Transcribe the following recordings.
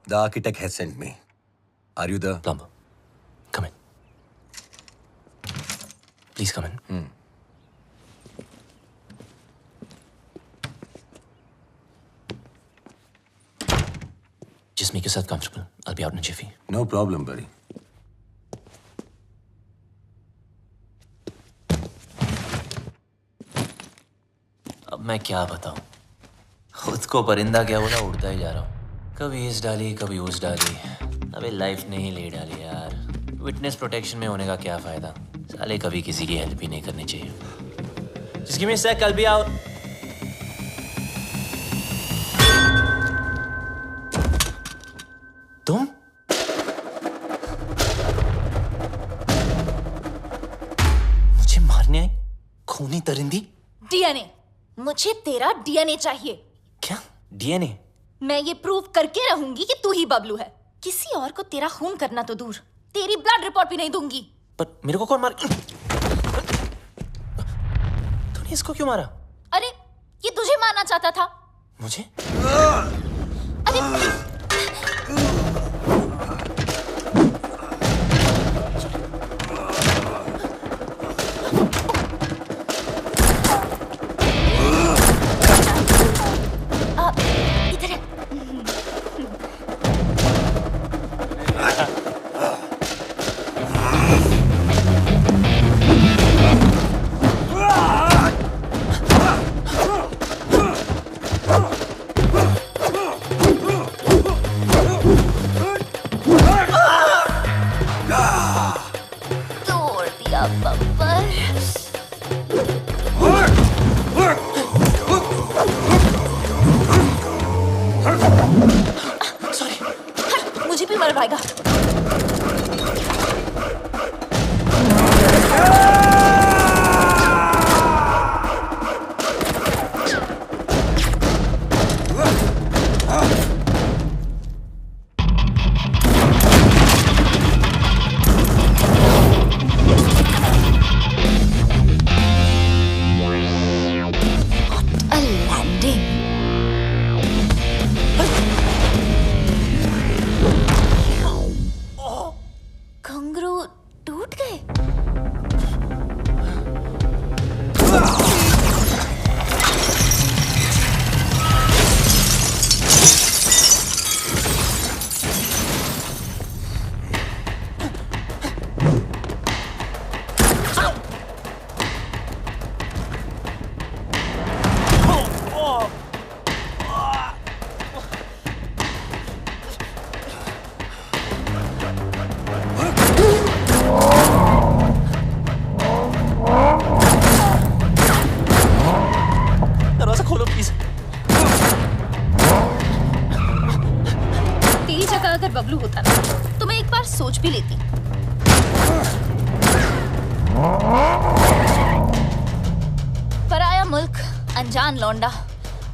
The architect has sent me. Are you the plumber? Come in. Please come in. Just make yourself comfortable. I'll be out in a jiffy. No problem, buddy. अब मैं क्या बताऊं? खुद को परिंदा क्या बोला, उड़ता ही जा रहा हूं। कभी इस डाली कभी उस डाली। अबे लाइफ ने ही ले डाली यार। विटनेस प्रोटेक्शन में होने का क्या फायदा? साले कभी किसी की हेल्प ही नहीं करनी चाहिए। Just give me a sec, I'll be out. तुम? मुझे मारने आई? खूनी दरिंदी? डीएनए। मुझे तेरा डीएनए चाहिए। क्या? डीएनए? मैं ये प्रूव करके रहूंगी कि तू ही बबलू है। किसी और को तेरा खून करना तो दूर, तेरी ब्लड रिपोर्ट भी नहीं दूंगी। पर मेरे को कौन मार? तूने इसको क्यों मारा? अरे ये तुझे मारना चाहता था। मुझे? अरे इधर है। तोड़ दिया बब्बर। सॉरी। मुझे भी मर पाएगा। A landing. घुंघरू टूट गए। दरवाजा खोलो प्लीज। तेरी जगह अगर बबलू होता ना तो मैं एक बार सोच भी लेती। पराया मुल्क, अनजान लौंडा,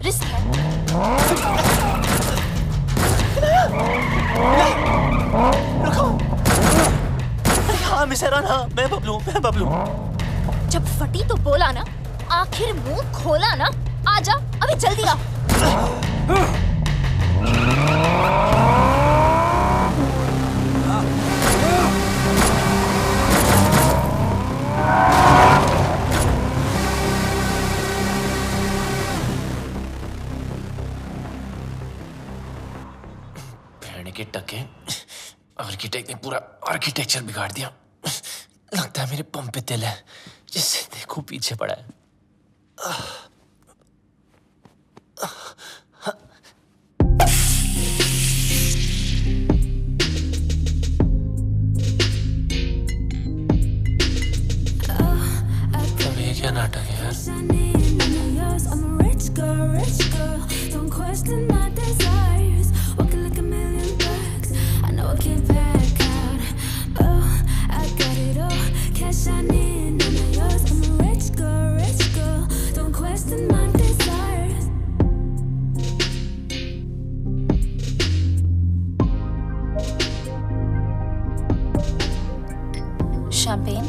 रिस्क है। रुको। हाँ मिस हैरान, हाँ मैं बबलू। जब फटी तो बोला ना, आखिर मुंह खोला ना। आजा अभी जल्दी आ। भेड़ने के टके, आर्किटेक्ट ने पूरा आर्किटेक्चर बिगाड़ दिया। लगता है मेरे पंप पे तिल है, जिससे देखो पीछे पड़ा है। अब ये क्या नाटक है यार? Champagne?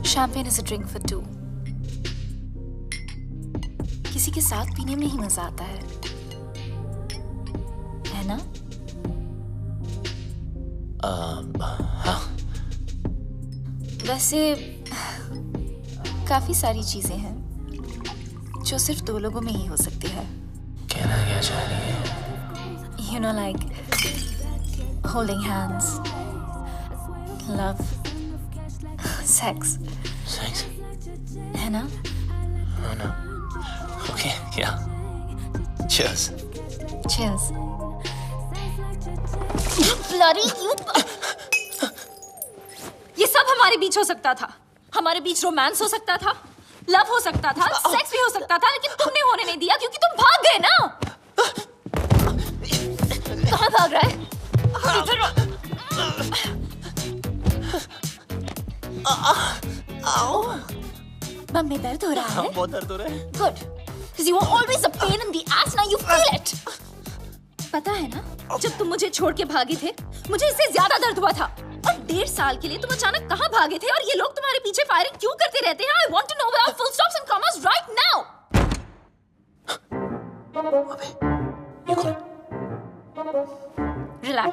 Champagne is a drink for two. किसी के साथ पीने में ही मजा आता है ना? हाँ। वैसे काफी सारी चीजें हैं जो सिर्फ दो लोगों में ही हो सकती है। कहना क्या चाह रही है? You know, like holding hands, love, sex, sex है ना? हाँ ना। ओके या चीयर्स। Cheers. Bloody you! ये सब हमारे बीच हो सकता था। हमारे बीच रोमांस हो सकता था, लव हो सकता था, सेक्स भी हो सकता था, लेकिन तुमने होने नहीं दिया क्योंकि तुम भाग गए ना। कहाँ भाग रहा है? इधर आओ। बम में दर्द हो रहा है? बहुत दर्द हो रहा है। Good. Because you were always a pain in the ass. Now you feel it. पता है ना, जब तुम मुझे छोड़ के भागे थे, मुझे इससे ज्यादा दर्द हुआ था। और 1.5 साल के लिए तुम अचानक कहाँ भागे थे और ये लोग तुम्हारे पीछे फायरिंग क्यों करते रहते हैं? I want to know where are full stops and commas right now. Relax.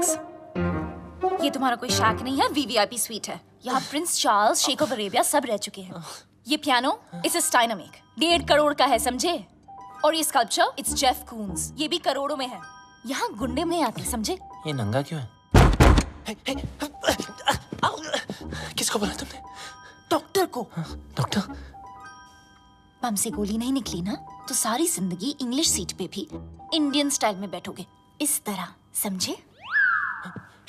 ये तुम्हारा कोई शैक नहीं है, VVIP स्वीट है। यहाँ Prince Charles, sheikh of Arabia सब रह चुके हैं। ये पियानो इसे स्टाइनर मेक 1.5 करोड़ का है, समझे? और ये स्कल्पचर इट्स जेफ कून्स, ये भी करोड़ों में है। यहाँ गुंडे में आते, समझे? ये नंगा क्यों है? किसको बोला तुमने? डॉक्टर को। डॉक्टर? बम से गोली नहीं निकली ना, तो सारी जिंदगी इंग्लिश सीट पे भी इंडियन स्टाइल में बैठोगे, इस तरह, समझे?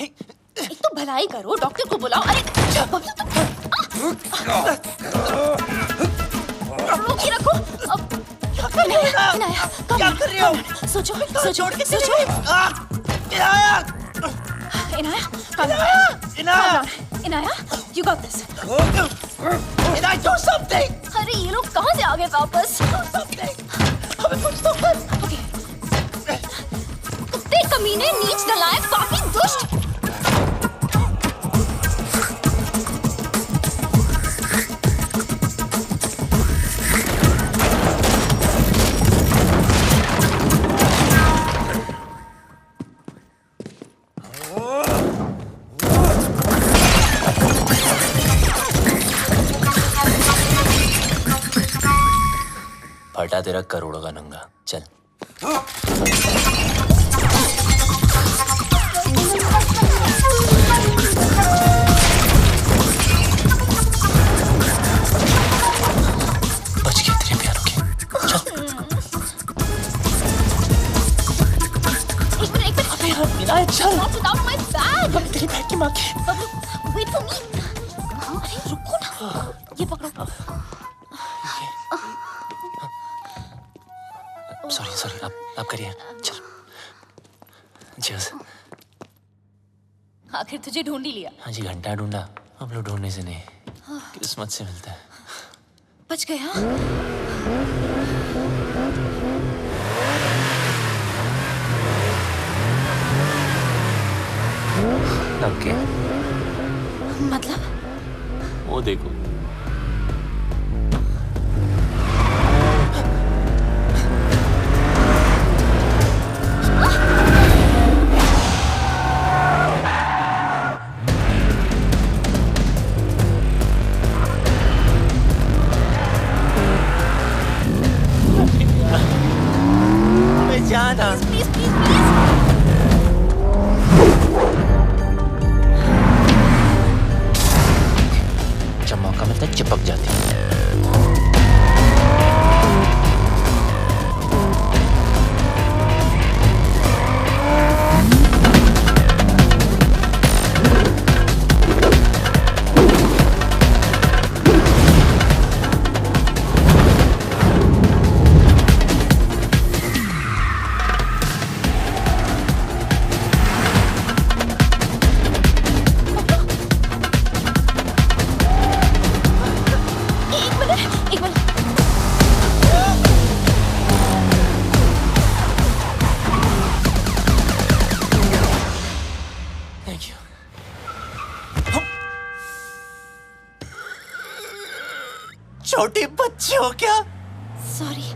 एक तो भलाई करो, डॉक्टर को बुलाओ। अरे रोकी रखो। इनाया, क्या कर रही हो? सोचो, सोचो, सोचो। Inaya, you got this. Inaya, do something! अरे ये लोग कहाँ से आ गए वापस? Do something! हमें कुछ तो कर! Okay. कुत्ते कमीने, नीच नलायक, पापी, दुष्ट। फटा तेरा करोड़ों का नंगा। चल। बच गए तेरे प्यारों के। चल। एक मिनट। अबे यार, इनाया चल। Not without my bag. अबे तेरी बैग की माँ की। Bablu, wait for me. अरे रुको ना, ये पकड़ो। सॉरी, आप करिए। चल। Cheers। आखिर तुझे ढूंढ ही लिया। हाँ जी, घंटा ढूंढा। हम लोग ढूंढने से नहीं, किस्मत से मिलता है। बच गया। लग गया। मतलब? वो देखो। जाना Please. जब मौका मिलता है चिपक जाती है। एक मिनट। Thank you। छोटी बच्ची हो क्या? सॉरी।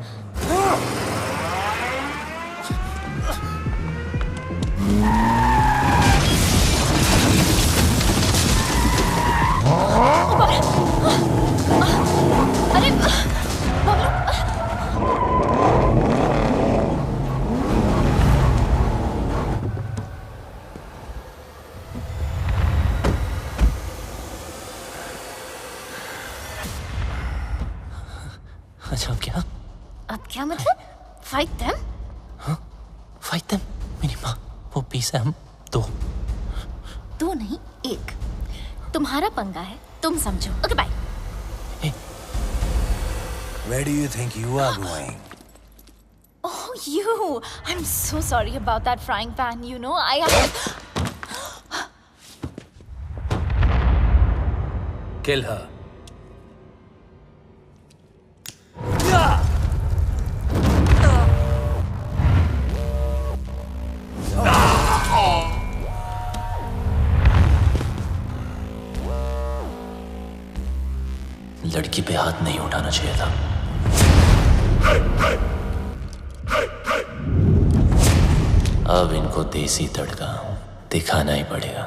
फाइट देम मिनिमा, वो 20 है, हम 2। 2 नहीं 1। तुम्हारा पंगा है, तुम समझो। Okay bye. Where do you think you are going? Oh, you. I'm so sorry about that frying pan. You know, I have. Kill her. लड़की पे हाथ नहीं उठाना चाहिए था। अब इनको देसी तड़का दिखाना ही पड़ेगा।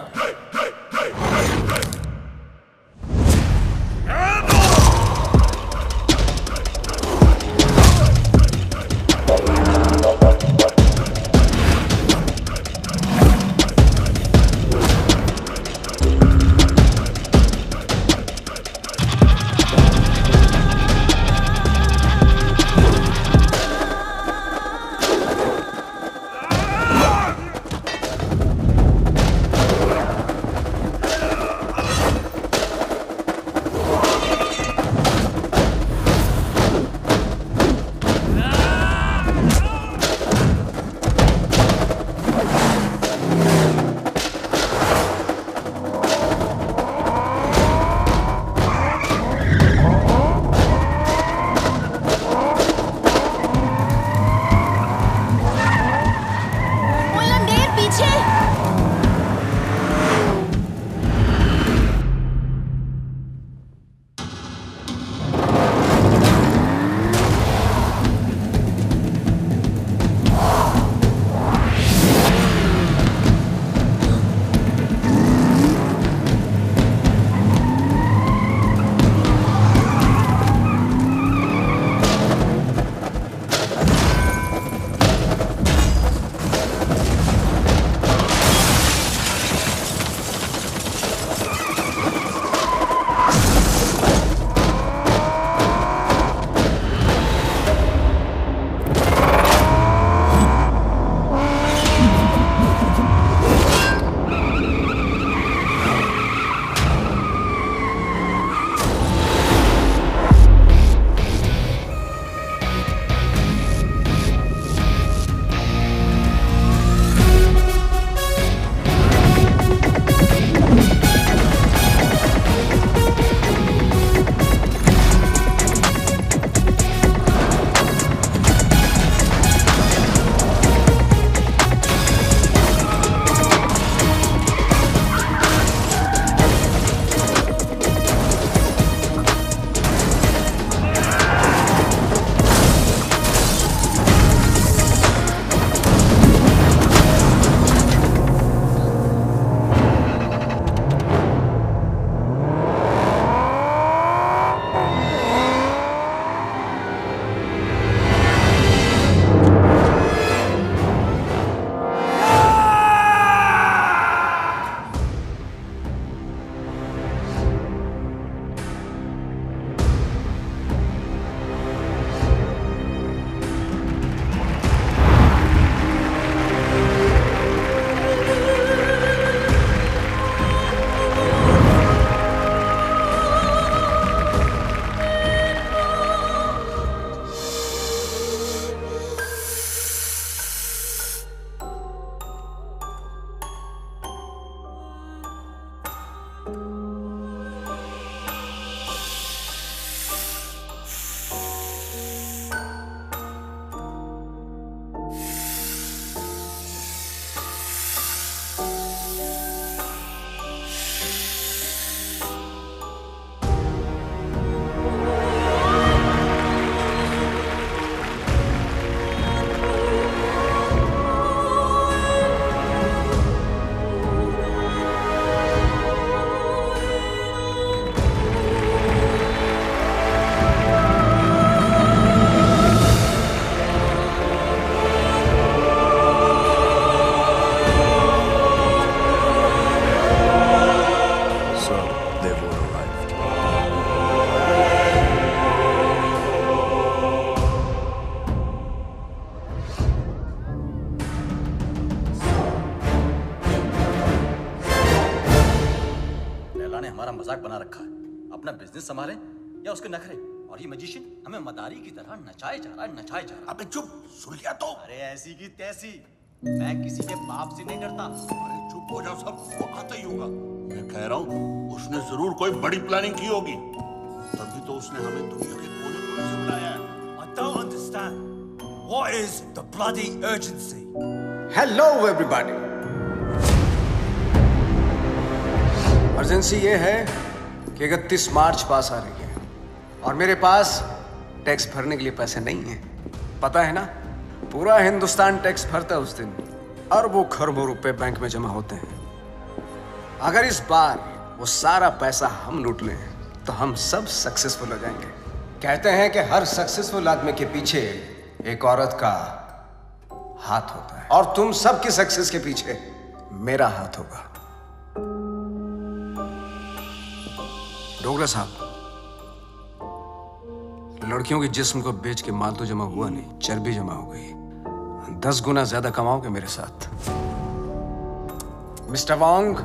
ने हमारा मजाक बना रखा है। अपना बिजनेस संभाले या उसके नखरे। और ये मैजिशियन हमें मदारी की तरह नचाए जा रहा है। अबे चुप, सुन लिया तो। अरे ऐसी की तैसी, मैं किसी के बाप से नहीं डरता। अरे चुप हो जाओ, सब वो आता ही होगा। मैं कह रहा हूँ उसने जरूर कोई बड़ी प्लानिंग की होगी, तभी तो उसने हमें दुनिया के कोने-कोने से बुलाया है। I don't understand. What is the bloody urgency? Hello everybody. Urgency ये है कि 31 मार्च पास आ रही है और मेरे पास टैक्स भरने के लिए पैसे नहीं हैं। पता है ना, पूरा हिंदुस्तान टैक्स भरता है उस दिन। अरबों खरबों रुपए बैंक में जमा होते हैं। अगर इस बार वो सारा पैसा हम लूट लें तो हम सब सक्सेसफुल हो जाएंगे। कहते हैं कि हर सक्सेसफुल आदमी के पीछे एक औरत का हाथ होता है और तुम सबकी सक्सेस के पीछे मेरा हाथ होगा। डोगरा साहब, लड़कियों के जिस्म को बेच के माल तो जमा हुआ नहीं, चर्बी जमा हो गई। 10 गुना ज्यादा कमाओगे मेरे साथ। Mister Wong,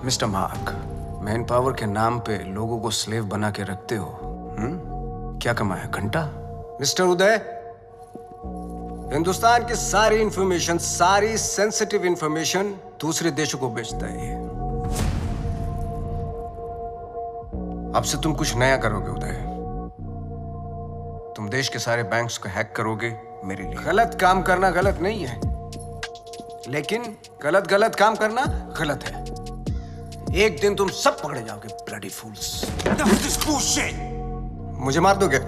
mister mark, man power के नाम पे लोगों को स्लेव बना के रखते हो। क्या कमाया? घंटा। मिस्टर उदय, हिंदुस्तान की सारी इंफॉर्मेशन, सारी सेंसिटिव इंफॉर्मेशन दूसरे देशों को बेचता है ये। अब से तुम कुछ नया करोगे उदय। तुम देश के सारे बैंक्स को हैक करोगे मेरे लिए। गलत काम करना गलत नहीं है, लेकिन गलत काम करना गलत है। एक दिन तुम सब पकड़े जाओगे, ब्लडी फूल्स। मुझे मार दोगे?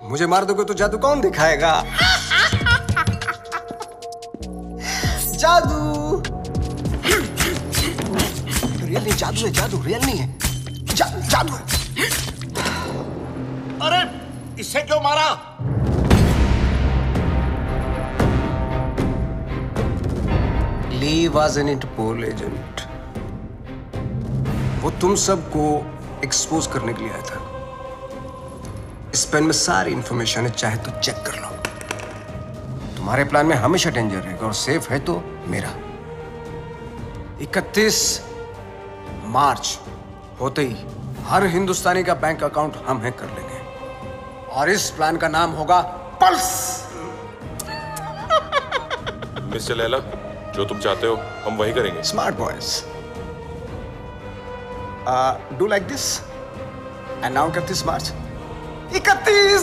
मुझे मार दोगे तो जादू कौन दिखाएगा? जादू रियल नहीं, जादू है, जादू रियल नहीं है, जादू है। अरे इससे क्यों मारा? ली वाज एन इंटरपोल एजेंट। वो तुम सबको एक्सपोज करने के लिए आया था। इस पेन में सारी इंफॉर्मेशन है, चाहे तो चेक कर लो। तुम्हारे प्लान में हमेशा डेंजर रहेगा और सेफ है तो मेरा। 31 मार्च होते ही हर हिंदुस्तानी का बैंक अकाउंट हम हैक कर लेंगे और इस प्लान का नाम होगा पल्स। मिस्टर लैला, जो तुम चाहते हो हम वही करेंगे। Smart boys, do like this and now 31 March. 31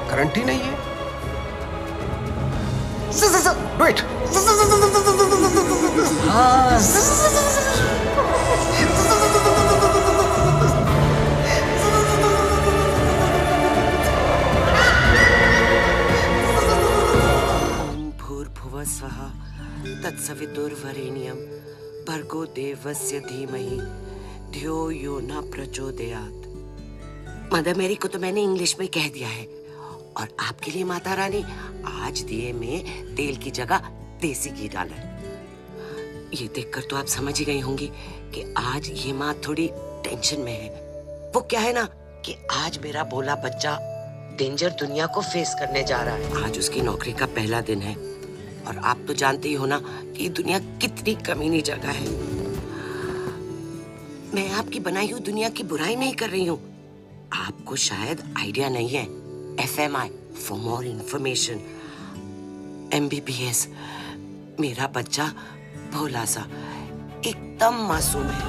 guarantee नहीं है। Do it. भूर्भुवः स्वः तत्सवितुर्वरेण्यं भर्गो देवस्य धीमहि धियो यो न प्रचोदयात्। मदर मेरी को तो मैंने इंग्लिश में कह दिया है और आपके लिए माता रानी आज दिए में तेल की जगह देसी घी डाला है। ये देखकर तो आप समझ ही गई होंगी कि आज ये माँ थोड़ी टेंशन में है। वो क्या है ना कि आज मेरा भोला बच्चा डेंजर दुनिया को फेस करने जा रहा है। आज उसकी नौकरी का पहला दिन है और आप तो जानते ही हो ना कि दुनिया कितनी कमीनी जगह है। मैं आपकी बनाई हुई दुनिया की बुराई नहीं कर रही हूँ। आपको शायद आइडिया नहीं है। FMI for more information, MBBS। मेरा बच्चा भोला सा एकदम मासूम है।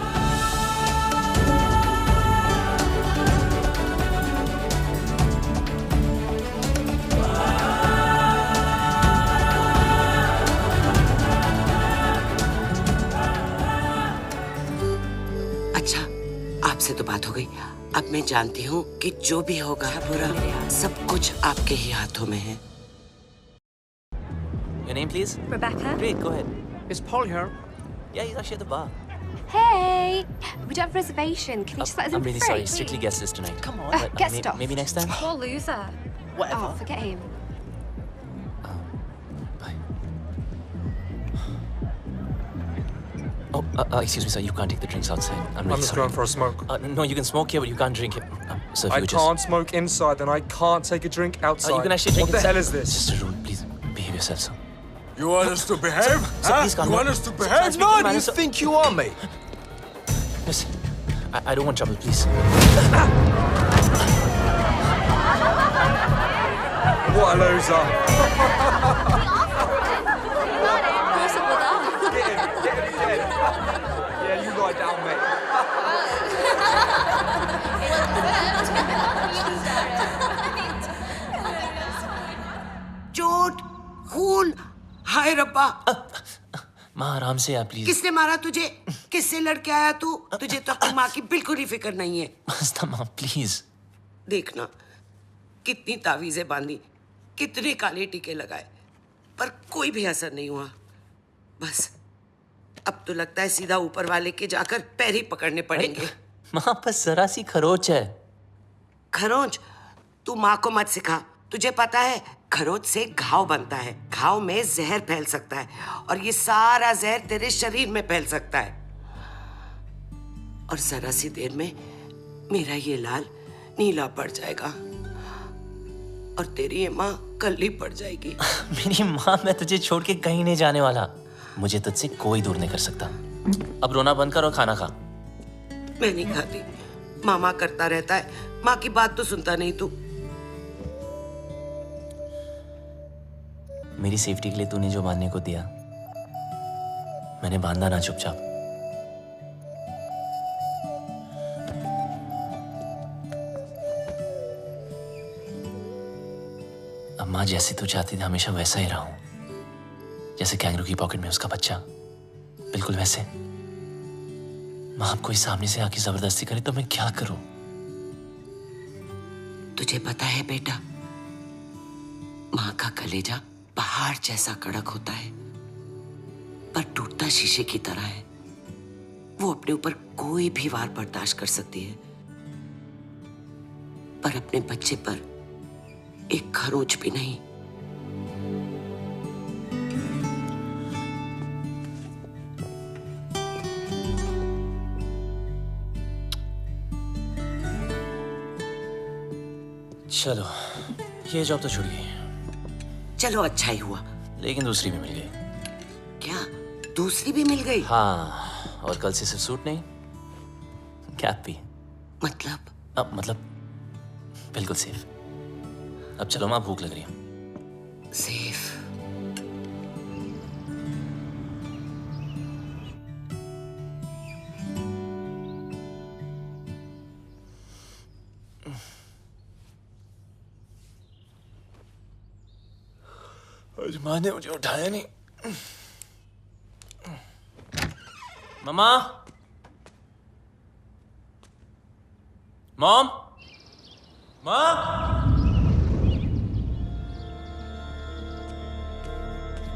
अच्छा, आपसे तो बात हो गई। अब मैं जानती हूँ कि जो भी होगा बुरा सब कुछ आपके ही हाथों में है। Your name, please? Rebecca. Great, go ahead. Is Paul here? Yeah, he's actually at the bar. Hey, we don't have a reservation. Can you just let us in I'm for really free, sorry. please? Strictly guest list tonight. Come on. But, get stuffed. Maybe next time. Poor loser. Oh, forget him. Bye. Oh, excuse me, sir. You can't take the drinks outside. I'm really I'm just sorry. going for a smoke. No, you can smoke here, but you can't drink it. So if I you can't smoke inside, then I can't take a drink outside. you can actually drink What the inside. hell is this? Just a rule, please. Behave yourself, sir. You want us to behave? Sir, please calm You want down. us to Sir, behave? I'm speaking to No, you, you sir. think you are, mate? Listen, I don't want trouble, please. What a loser. Yeah, you lie down, mate. चोट, खून, हाय रब्बा। माँ आराम से आप please. किसने मारा तुझे? किससे लड़के आया तू? तुझे तो अपनी माँ की बिल्कुल ही फिक्र नहीं है। मस्ता माँ प्लीज। देखना, कितनी तावीजें बांधी, कितने काले टीके लगाए, पर कोई भी असर नहीं हुआ। बस अब तो लगता है सीधा ऊपर वाले के जाकर पैर ही पकड़ने पड़ेंगे। माँ बस जरा सी खरोच है। खरोंच? तू माँ को मत सिखा। तुझे पता है खरोच से घाव बनता है, घाव में जहर फैल सकता है और ये सारा जहर तेरे शरीर में फैल सकता है और जरा सी देर में मेरा ये लाल नीला पड़ जाएगा और तेरी ये माँ कल्ली पड़ जाएगी। मेरी माँ, मैं तुझे छोड़ के कहीं नहीं जाने वाला। मुझे तुझसे कोई दूर नहीं कर सकता। अब रोना बंद कर और खाना खा। मैं नहीं खाती। मामा करता रहता है, माँ की बात तो सुनता नहीं तू। मेरी सेफ्टी के लिए तूने जो बांधने को दिया, मैंने बांधा ना चुपचाप। अब माँ जैसे तू चाहती थी हमेशा वैसा ही रहा हूं, जैसे कैंगरू की पॉकेट में उसका बच्चा, बिल्कुल वैसे। माँ अब कोई सामने से आके जबरदस्ती करे तो मैं क्या करूं? तुझे पता है बेटा, माँ का कलेजा पहाड़ जैसा कड़क होता है पर टूटता शीशे की तरह है। वो अपने ऊपर कोई भी वार बर्दाश्त कर सकती है पर अपने बच्चे पर एक खरोंच भी नहीं। चलो, ये जॉब तो छूट गई। चलो अच्छा ही हुआ। लेकिन दूसरी भी मिल गई। क्या? दूसरी भी मिल गई? हाँ, और कल से सिर्फ सूट नहीं, कैप भी। मतलब? अब मतलब बिल्कुल सेफ। अब चलो माँ, भूख लग रही है। सेफ? आज माँ ने मुझे उठाया नहीं। मम्मा, मॉम, माँ,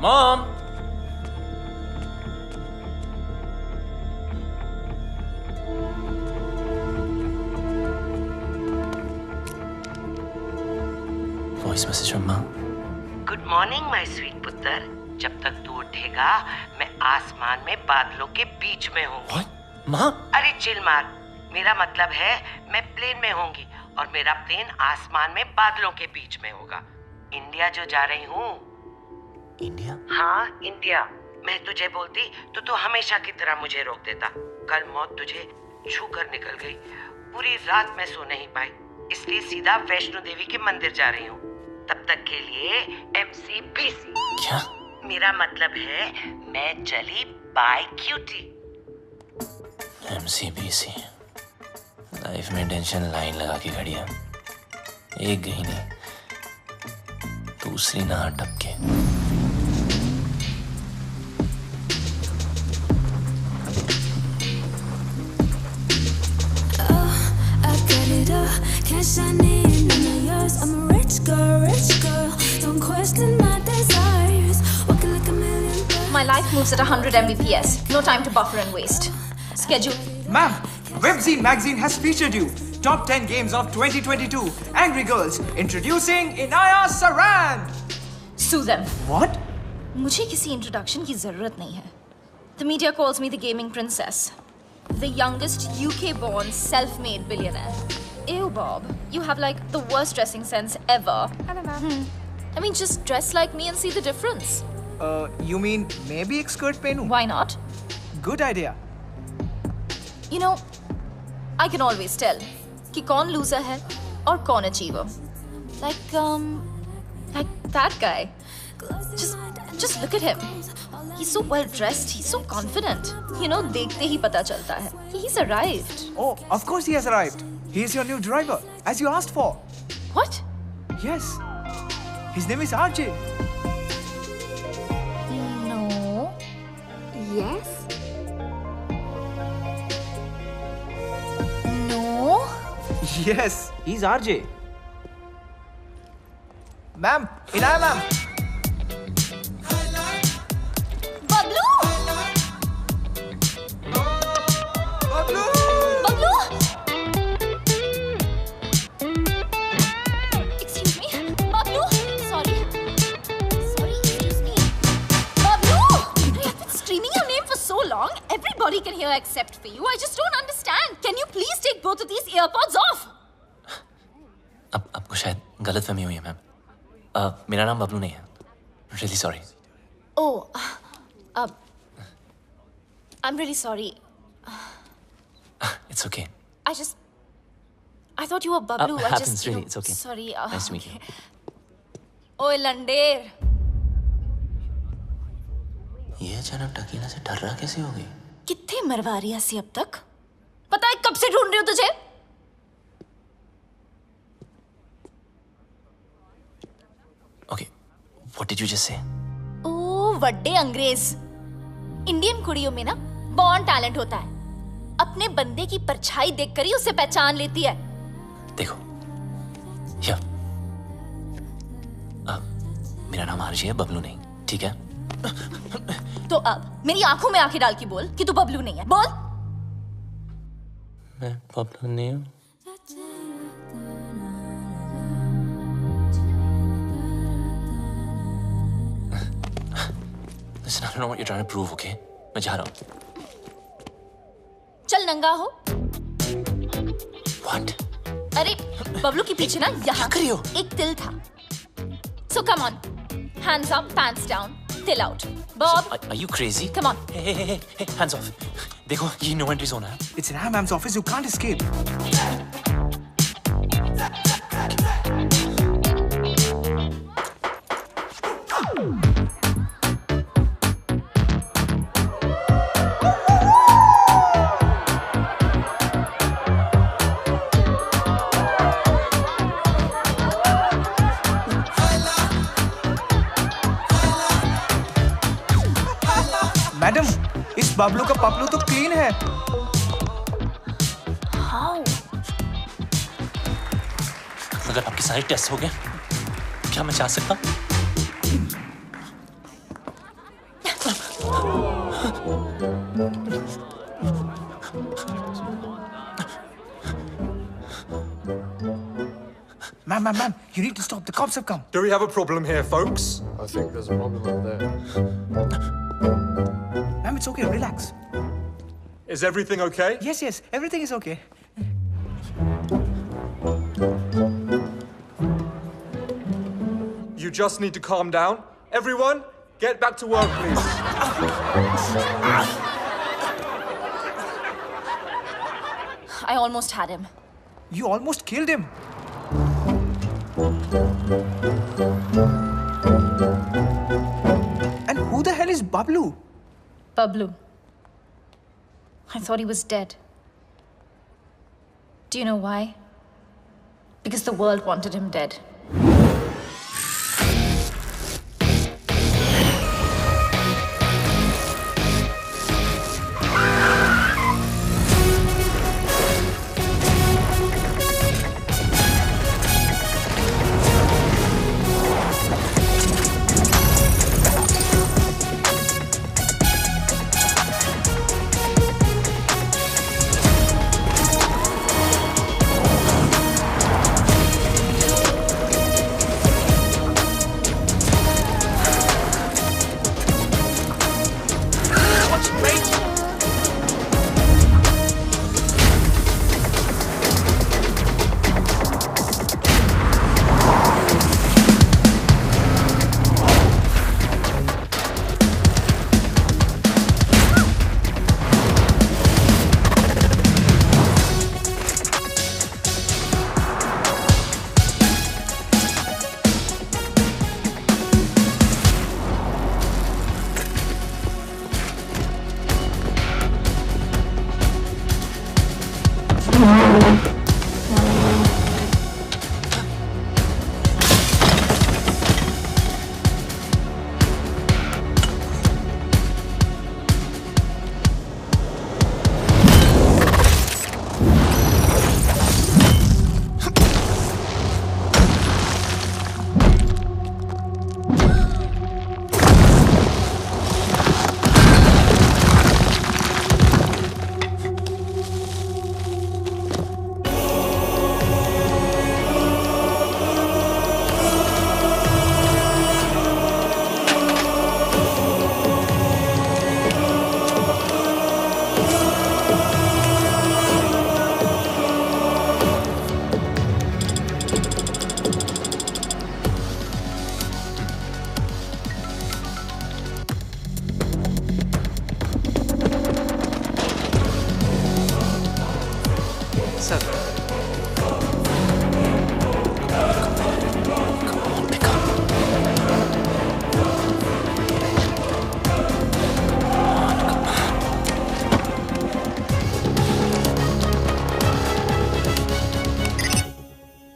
मॉम। वॉइस मैसेज फ्रॉम माँ। गुड मॉर्निंग माय स्वीट पुत्र। जब तक तू उठेगा मैं आसमान में बादलों के बीच में हूँ। माँ? अरे चिल मार। मेरा मतलब है मैं प्लेन में होंगी और मेरा प्लेन आसमान में बादलों के बीच में होगा। इंडिया जो जा रही हूँ। इंडिया? हाँ इंडिया। मैं तुझे बोलती तो तू हमेशा की तरह मुझे रोक देता। कल मौत तुझे छू कर निकल गई। पूरी रात मैं सो नहीं पाई, इसलिए सीधा वैष्णो देवी के मंदिर जा रही हूँ। तब तक के लिए MCBC। क्या? मेरा मतलब है मैं चली बाय क्यूटी। MCBC। लाइफ में टेंशन लाइन लगा के खड़ी है। एक गई नहीं, दूसरी ना टपके। Cash I need, none of yours. I'm a rich girl. Don't question my desires. Walking like a million birds. My life moves at 100 Mbps. No time to buffer and waste. Schedule. Ma'am, Webzine magazine has featured you. Top 10 games of 2022. Angry Girls. Introducing Inaya Saran. Sue them. What? मुझे किसी introduction की जरूरत नहीं है. The media calls me the gaming princess. The youngest UK-born self-made billionaire. Ew, Bob. You have like the worst dressing sense ever. Hello, Mom. I mean, just dress like me and see the difference. You mean maybe एक skirt पहनूं? Why not? Good idea. You know, I can always tell कि कौन loser है और कौन achiever. Like that guy. Just look at him. He's so well dressed. He's so confident. You know, देखते ही पता चलता है. He's arrived. Oh, of course he has arrived. He is your new driver, as you asked for. What? Yes. His name is RJ. No. Yes? No. Yes, he's RJ. Ma'am, Inaya ma'am. Bablu! Bablu! Bablu! Excuse me. Bablu! Sorry. Excuse me. Bablu! I've been screaming your name for so long. Everybody can hear except for you. I just don't understand. Can you please take both of these earpods off? अब आपको शायद गलतफहमी हुई है ma'am. मेरा नाम बबलू नहीं है। Really sorry. Oh, I'm really sorry. It's okay. I thought you were Bablu. Happens really. It's okay. Sorry. Nice to meet you. ओए लंडेर। ये अचानक टकीला से डर रहा कैसे हो गई? कितने मरवा रही है अब तक? पता है कब से ढूंढ रही हूँ तुझे? Okay. What did you just say? ओ वड्डे अंग्रेज। इंडियन कुड़ियों में ना बॉर्न टैलेंट होता है। अपने बंदे की परछाई देखकर ही उसे पहचान लेती है। देखो, मेरा नाम आरजे है, बबलू नहीं, ठीक है? तो अब मेरी आंखों में आंखें डाल के बोल कि तू बबलू नहीं है। बोल। मैं बबलू नहीं हूँ। Listen, I don't know what you're trying to prove, okay? मैं जा रहा हूँ। चल नंगा हो। What? अरे बबलू के पीछे ना यहाँ करियो एक तिल था। So come on, hands up, pants down, till out. Bob, Are you crazy? come on. Hey, hands off. देखो, ये no entry zone है। It's Inaya ma'am's office. You can't escape. Madam, इस बबलू का पपलू तो क्लीन है। How? अगर आपके सारे टेस्ट हो गए, क्या मैं जा सकता? Ma'am, you need to stop. The cops have come. Do we have a problem here, folks? I think there's a problem over there. Ma'am, it's okay. Relax. Is everything okay? Yes. Everything is okay. You just need to calm down. Everyone, get back to work, please. I almost had him. You almost killed him. And who the hell is Bablu? Bablu. I thought he was dead. Do you know why? Because the world wanted him dead.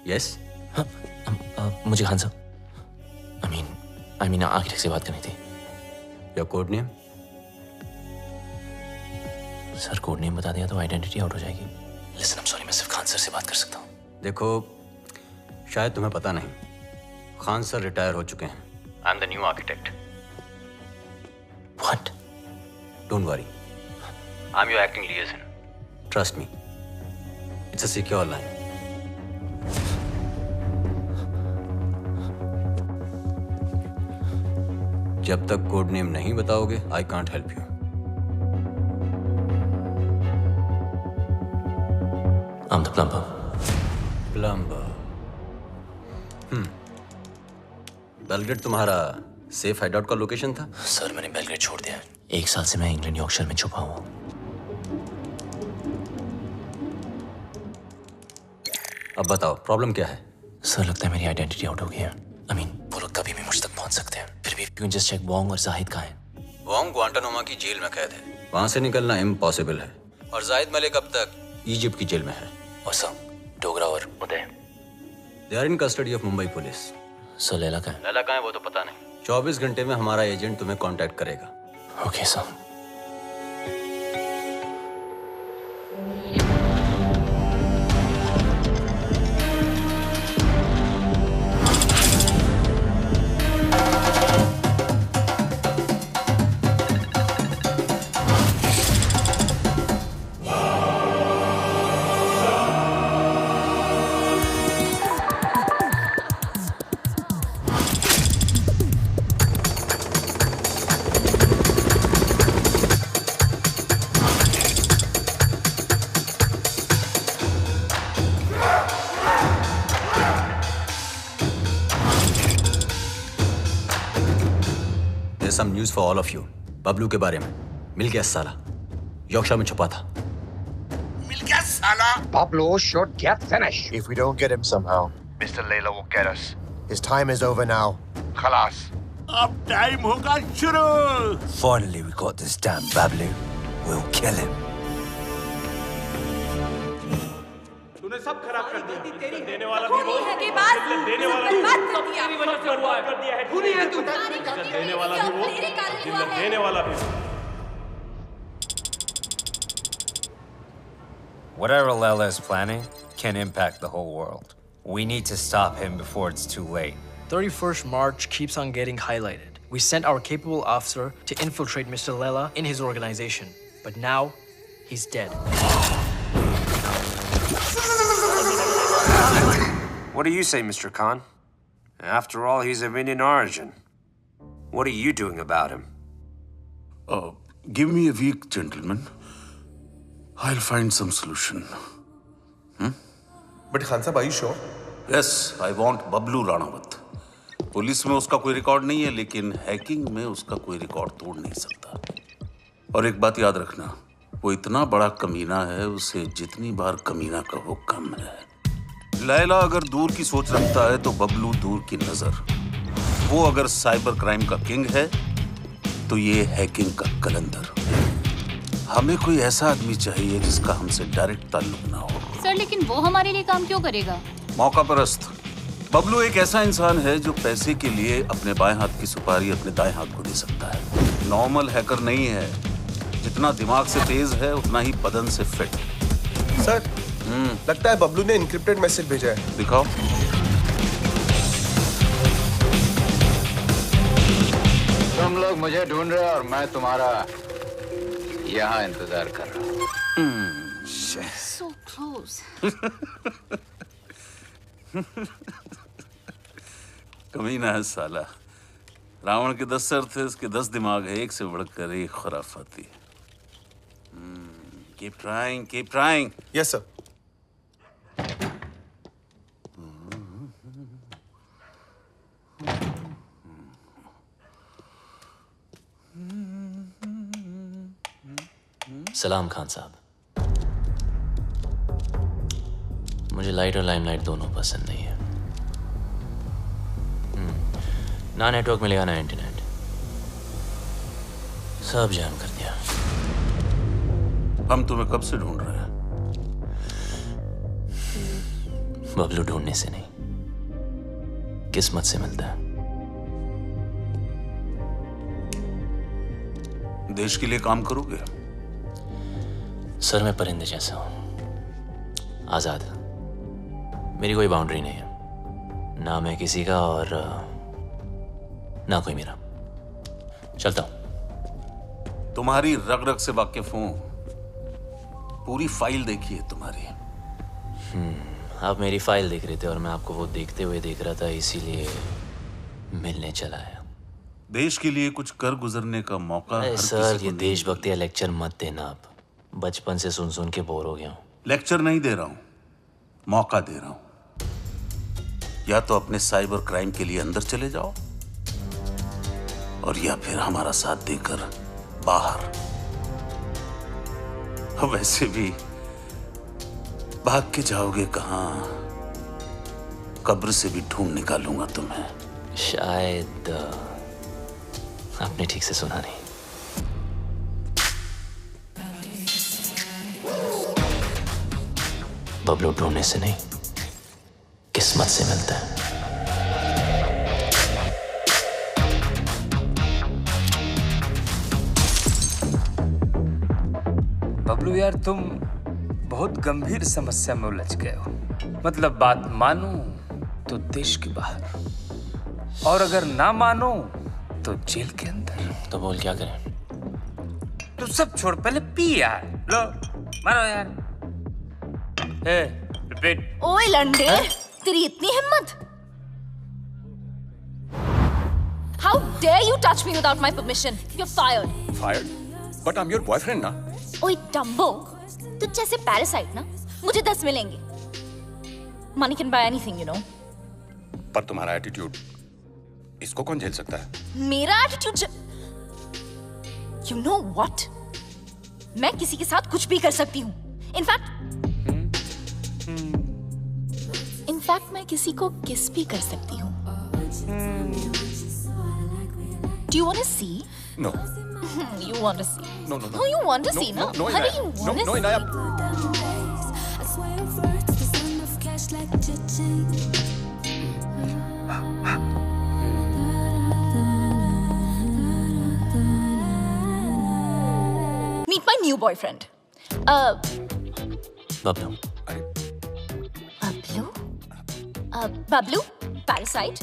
Yes मुझे खान साहब I mean architect से बात करनी थी। Your code name? Sir code name बता दिया तो identity out हो जाएगी। लिसन आई एम सॉरी, मैं सिर्फ खान सर से बात कर सकता हूँ। देखो शायद तुम्हें पता नहीं, खान सर रिटायर हो चुके हैं। I am the new architect. What? Don't worry, I am your acting लिएजन। Trust me, it's a secure line. जब तक कोड नेम नहीं बताओगे I can't help you. I am the plumber. Plumber. Belgrade तुम्हारा safe hideout का location था? Sir मैंने Belgrade छोड़ दिया है। 1 साल से मैं इंग्लैंड यॉर्कशायर में छुपा हुआ हूँ। अब बताओ प्रॉब्लम क्या है? सर लगता है मेरी आइडेंटिटी आउट हो गई है। आई मीन वो लोग कभी भी मुझ तक पहुंच सकते हैं। फिर भी you can just check Wong और जाहिद कहाँ हैं? वोंग ग्वांटानामो की जेल में कैद है, वहां से निकलना इम्पॉसिबल है। और जाहिद मलिक अब तक इजिप्ट की जेल में है। और सर डोगरा और Uday? They are in custody of Mumbai police. Sir Laila कहाँ है? लैला कहाँ है वो तो पता नहीं। 24 घंटे में हमारा एजेंट तुम्हें कांटेक्ट करेगा। Okay sir. Some news for all of you. Bablu के बारे में। मिल गया साला, यॉर्कशायर में छुपा था। मिल गया साला। Pablo should get finished. If we don't get him somehow, Mr. Layla will get us. His time is over now. Khalas. अब टाइम होगा शुरू। Finally we got this damn Bablu. We'll kill him. तूने सब खराब कर दिया। देने वाला भी वो, देने वाला भी बर्बाद कर दिया। तेरी वजह से हुआ है। खूनी है तू। देने वाला भी वो, देने वाला भी वो। Whatever Layla is planning can impact the whole world. We need to stop him before it's too late. 31st March keeps on getting highlighted. We sent our capable officer to infiltrate Mr. Layla in his organization, but now he's dead. What do you say, Mr. Khan? After all, he's of Indian origin. What are you doing about him? Give me a week, gentlemen. I'll find some solution. But Khan Sahab, are you sure? Yes, I want Bablu Ranawat. Police में उसका कोई record नहीं है, लेकिन hacking में उसका कोई record तोड़ नहीं सकता। और एक बात याद रखना, वो इतना बड़ा कमीना है, उसे जितनी बार कमीना कहो कम है। लैला अगर दूर की सोच रखता है तो बबलू दूर की नजर। वो अगर साइबर क्राइम का किंग है तो ये हैकिंग का कलंदर। हमें कोई ऐसा आदमी चाहिए जिसका हमसे डायरेक्ट ताल्लुक ना हो। सर लेकिन वो हमारे लिए काम क्यों करेगा? मौका परस्त। बबलू एक ऐसा इंसान है जो पैसे के लिए अपने बाएं हाथ की सुपारी अपने दाएं हाथ को दे सकता है। नॉर्मल हैकर नहीं है, जितना दिमाग से तेज है उतना ही बदन से फिट। सर लगता है बबलू ने इनक्रिप्टेड मैसेज भेजा है। दिखाओ। तुम लोग मुझे ढूंढ रहे हो और मैं तुम्हारा यहाँ इंतजार कर रहा हूँ। So close. कमीना है साला। रावण के 10 सर थे, उसके 10 दिमाग है, एक से बढ़कर एक खुराफाती। Keep trying, keep trying. Yes, sir. सलाम खान साहब। मुझे लाइट और लाइमलाइट दोनों पसंद नहीं है। ना नेटवर्क मिलेगा ना इंटरनेट, सब जाम कर दिया। हम तुम्हें कब से ढूंढ रहे हैं? बबलू ढूंढने से नहीं, किस्मत से मिलता है। देश के लिए काम करोगे? सर मैं परिंदे जैसा हूं, आजाद। मेरी कोई बाउंड्री नहीं है, ना मैं किसी का और ना कोई मेरा। चलता हूं। तुम्हारी रग रग से वाकिफ हूं, पूरी फाइल देखी है तुम्हारी। आप मेरी फाइल देख रहे थे और मैं आपको वो देखते हुए देख रहा था, इसीलिए मिलने चला आया। देश के लिए कुछ कर गुजरने का मौका हर सर किसी को ये नहीं देशभक्ति या लेक्चर मत देना, आप बचपन से सुन सुन के बोर हो गया हूं। लेक्चर नहीं दे रहा हूं, मौका दे रहा हूं। या तो अपने साइबर क्राइम के लिए अंदर चले जाओ और या फिर हमारा साथ देकर बाहर। वैसे भी भाग के जाओगे कहां, कब्र से भी ढूंढ निकालूंगा तुम्हें। शायद आपने ठीक से सुना नहीं। बबलू ढूंढने से नहीं, किस्मत से मिलता है। बबलू यार, तुम बहुत गंभीर समस्या में उलझ गए हो। मतलब बात मानो तो देश के बाहर, और अगर ना मानो तो जेल के अंदर। तो बोल क्या करें? तू सब छोड़, पहले पी यार। लो मारो यार। रिपीट। ओए लंडे, तेरी इतनी हिम्मत? How dare you touch me without my permission? You're fired. Fired? But I'm your boyfriend ना? ओए डम्बो, तुझ जैसे पैरासाइट ना मुझे 10 मिलेंगे। Money can buy anything, you know. पर तुम्हारा एटीट्यूड, इसको कौन झेल सकता है? मेरा एटीट्यूड? You know what? मैं किसी के साथ कुछ भी कर सकती हूँ। इनफैक्ट मैं किसी को किस भी कर सकती हूँ। Do you want to see? No. You want to see? No. Oh, you want to see? No. Honey, you want to see? Meet my new boyfriend. Bablu. Bablu? Bablu? Parasite?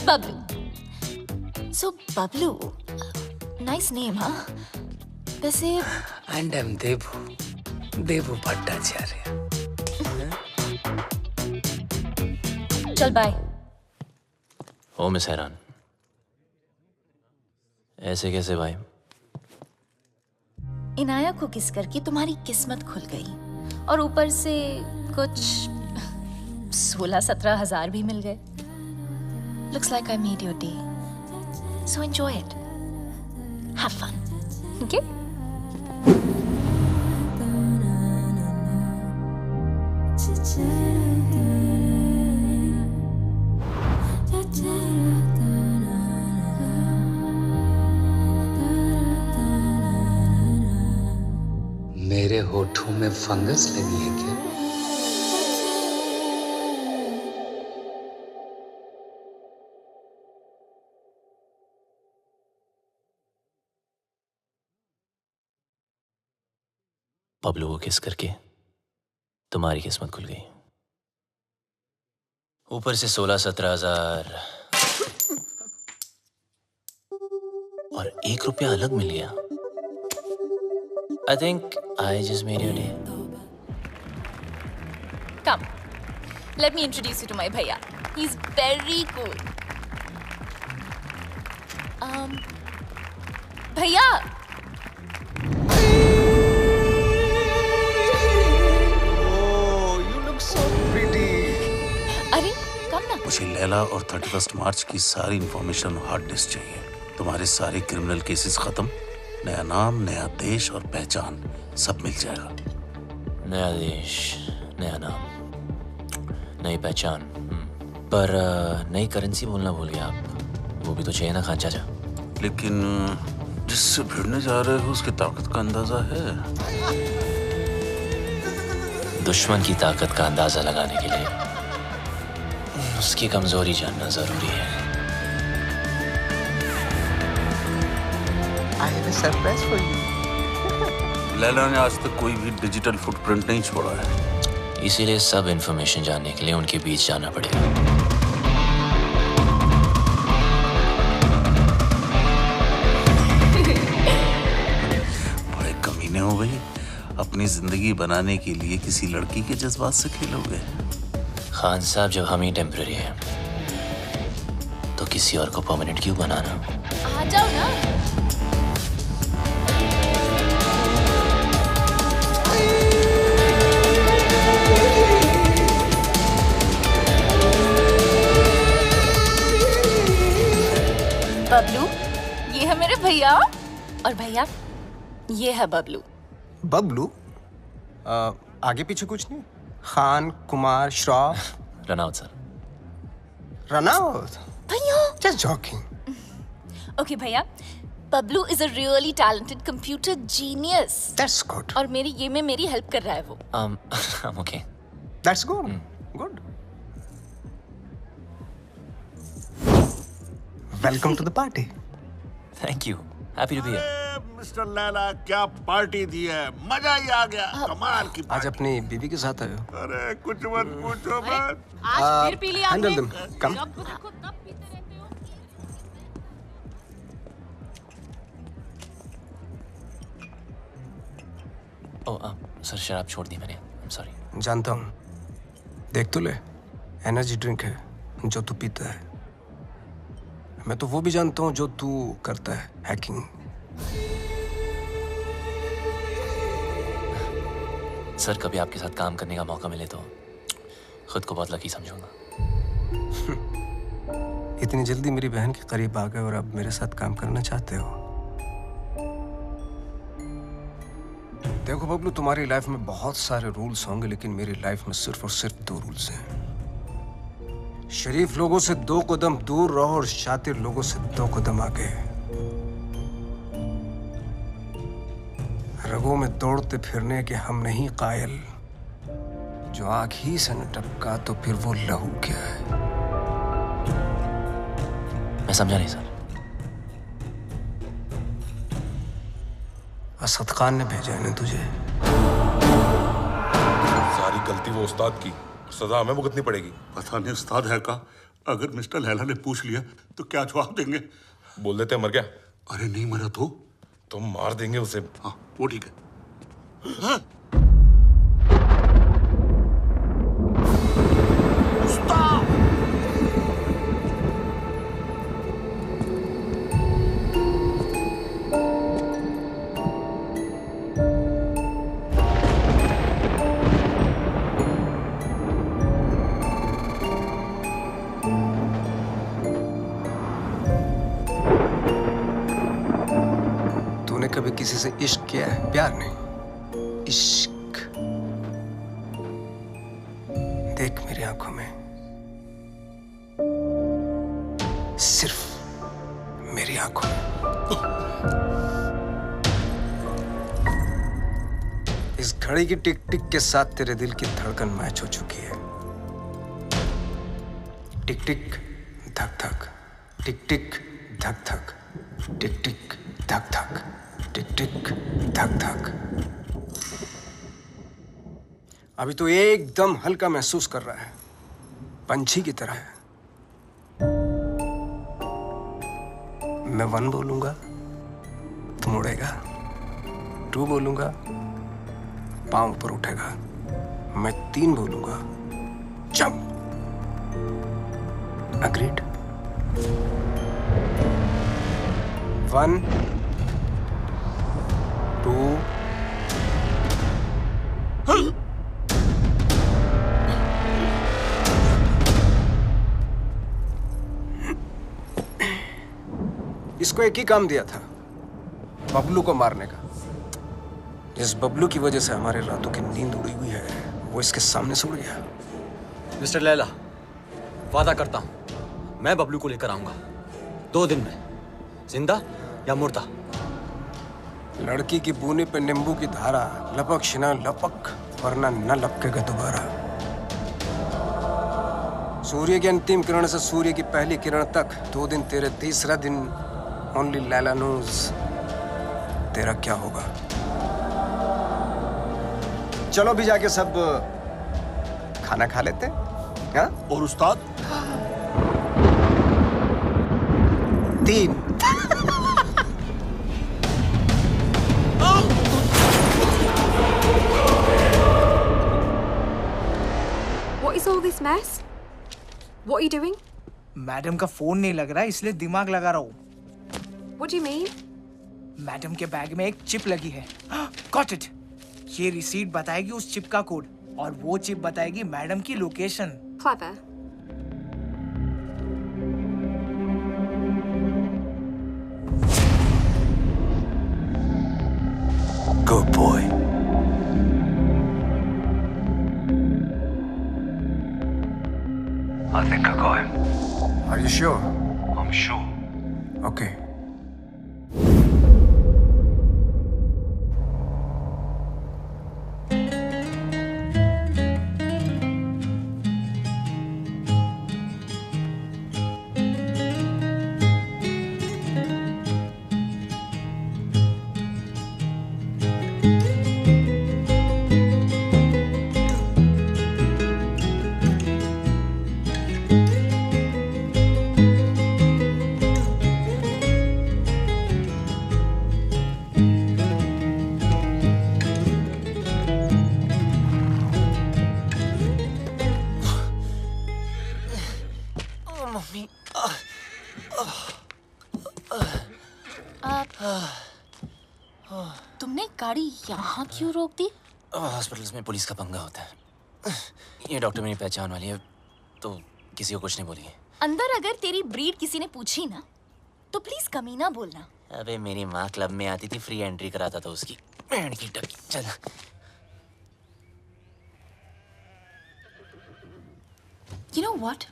Bablu. So, Bablu. Nice name, huh? वैसे And I'm देवू भट्टाचार्य। चल bye. ओ miss हैरान, ऐसे कैसे भाई? इनाया को किस करके तुम्हारी किस्मत खुल गई और ऊपर से कुछ 16-17 हजार भी मिल गए। Looks like I made your day. So enjoy it. Have fun. Okay? मेरे होठों में फंगस लगी है क्या? बबलू को किस करके तुम्हारी किस्मत खुल गई, ऊपर से 16-17 हजार और 1 रुपया अलग मिल गया। I think I just made your day. Come. Let me introduce you to my bhaiya. He's very cool. Bhaiya. Oh, you look so pretty. अरे, कम ना। मुझे लैला और 31 मार्च की सारी इंफॉर्मेशन हार्ड डिस्क चाहिए। तुम्हारे सारे क्रिमिनल केसेस खत्म, नया नाम, नया देश और पहचान सब मिल जाएगा। नया देश, नया नाम, नई पहचान, पर नई करेंसी बोलना भूल गया आप। वो भी तो चाहिए ना खान चाचा। लेकिन जिससे भिड़ने जा रहे हो उसकी ताकत का अंदाजा है? दुश्मन की ताकत का अंदाजा लगाने के लिए उसकी कमजोरी जानना जरूरी है। I have a surprise for you. Laila ने आज तक कोई भी डिजिटल फुटप्रिंट नहीं छोड़ा है, इसीलिए सब इंफॉर्मेशन जानने के लिए उनके बीच जाना पड़ेगा। बड़े कमीने हो भाई, अपनी जिंदगी बनाने के लिए किसी लड़की के जज्बात से खेलोगे। खान साहब, जब हम ही टेम्पररी हैं तो किसी और को परमानेंट क्यों बनाना? आ जाओ ना। बबलू, ये है मेरे भैया, और भैया ये है बबलू। बबलू? आगे पीछे कुछ नहीं? खान, कुमार, श्रॉफ? रनौत सर। रनौत? भैया Just joking. ओके भैया, Bablu is a really talented computer genius. That's good. और ये में मेरी हेल्प कर रहा है वो। I'm okay. That's good. Good. Welcome to the party. Thank you. Happy to be here. Mister Laila, क्या पार्टी दी है, मजा ही आ गया। कमाल की आज अपनी बीवी के साथ आए हो? अरे कुछ मत पूछो मत। आज फिर पी लिया Handle them. Come. जब देखो तब पीते रहते हो। ओह, सर शराब छोड़ दी मैंने। I'm sorry. जानता हूँ। देख तो ले, एनर्जी ड्रिंक है जो तू पीता है। मैं तो वो भी जानता हूँ जो तू करता है, हैकिंग। सर, कभी आपके साथ काम करने का मौका मिले तो खुद को बहुत लकी समझूंगा। इतनी जल्दी मेरी बहन के करीब आ गए और अब मेरे साथ काम करना चाहते हो? देखो बबलू, तुम्हारी लाइफ में बहुत सारे रूल्स होंगे, लेकिन मेरी लाइफ में सिर्फ और सिर्फ 2 रूल्स हैं। शरीफ लोगों से 2 कदम दूर रहो और शातिर लोगों से 2 कदम आगे। रगों में दौड़ते फिरने के हम नहीं कायल, जो आंख ही से न टपका तो फिर वो लहू क्या है? मैं समझा नहीं सर। असद खान ने भेजा है ना तुझे? सारी गलती वो उस्ताद की, सजा हमें भुगतनी पड़ेगी। पता नहीं उस्ताद है का, अगर मिस्टर लैला ने पूछ लिया तो क्या जवाब देंगे? बोल देते मर गया। अरे नहीं मरा तो मार देंगे उसे। हाँ वो ठीक है। हाँ? कभी किसी से इश्क किया है? प्यार नहीं, इश्क। देख मेरी आंखों में, सिर्फ मेरी आंखों में। इस घड़ी की टिक टिक के साथ तेरे दिल की धड़कन मैच हो चुकी है। टिक टिक धक धक, टिक टिक धक धक, टिक टिक धक धक, टिक टिक धक धक। अभी तो एकदम हल्का महसूस कर रहा है, पंछी की तरह है। मैं 1 बोलूंगा, तुम उड़ेगा। 2 बोलूंगा, पांव ऊपर उठेगा। मैं 3 बोलूंगा, जंप। अग्रीड? 1 2 इसको एक ही काम दिया था, बबलू को मारने का। जिस बबलू की वजह से हमारे रातों की नींद उड़ी हुई है, वो इसके सामने से उड़ गया। मिस्टर लैला, वादा करता हूं मैं बबलू को लेकर आऊंगा 2 दिन में, जिंदा या मुर्दा। लड़की की बूनी पे नींबू की धारा, लपक शिना लपक। वरना न लपकेगा दोबारा। सूर्य की अंतिम किरण से सूर्य की पहली किरण तक 2 दिन तेरे, तीसरा दिन ओनली लैला नोज तेरा क्या होगा। चलो भी जाके सब खाना खा लेते हैं। हाँ? और उस्ताद 3 What is all this mess? What are you doing? Madam का फोन नहीं लग रहा है इसलिए दिमाग लगा रहा हूँ। What do you mean? Madam के बैग में एक चिप लगी है। Got it. ये रिसीट बताएगी उस चिप का कोड और वो चिप बताएगी मैडम की location. Clever. Good boy. I think I got him. Are you sure? I'm sure. Okay. तुमने गाड़ी यहाँ क्यों रोक दी? हॉस्पिटल्स में पुलिस का पंगा होता है। ये डॉक्टर मेरी पहचान वाली है तो किसी को कुछ नहीं बोली। अंदर अगर तेरी ब्रीड किसी ने पूछी ना तो प्लीज कमीना बोलना। अबे मेरी माँ क्लब में आती थी, फ्री एंट्री कराता था उसकी। बैंड की टकी। चल You know what?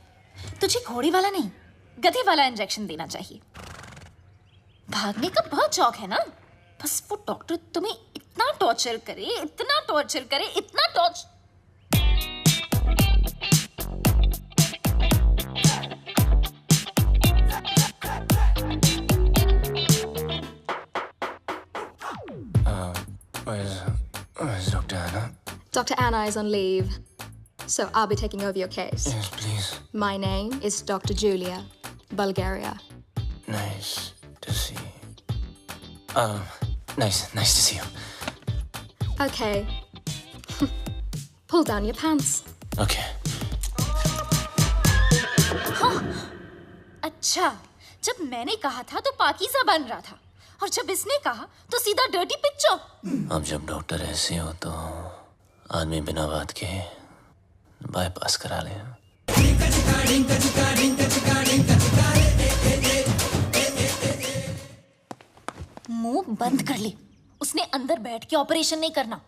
तुझे घोड़े वाला नहीं गधे वाला इंजेक्शन देना चाहिए। भागने का बहुत शौक है ना, बस वो डॉक्टर तुम्हें इतना टॉर्चर करे, इतना टॉर्चर करे, इतना torture. Where's Dr. Anna? Dr. Anna is on leave, so I'll be taking over your case. Yes, please. My name is Dr. Julia, Bulgaria. Nice to see you. Nice to see you. Okay. Pull down your pants. Okay. हाँ, अच्छा, जब मैंने कहा था तो पाकीज़ा बन रहा था, और जब इसने कहा तो सीधा डर्टी पिक्चर। अब जब डॉक्टर ऐसे हो तो आदमी बिना बात के बाईपास करा ले। मुंह बंद कर ले, उसने अंदर बैठ के ऑपरेशन नहीं करना।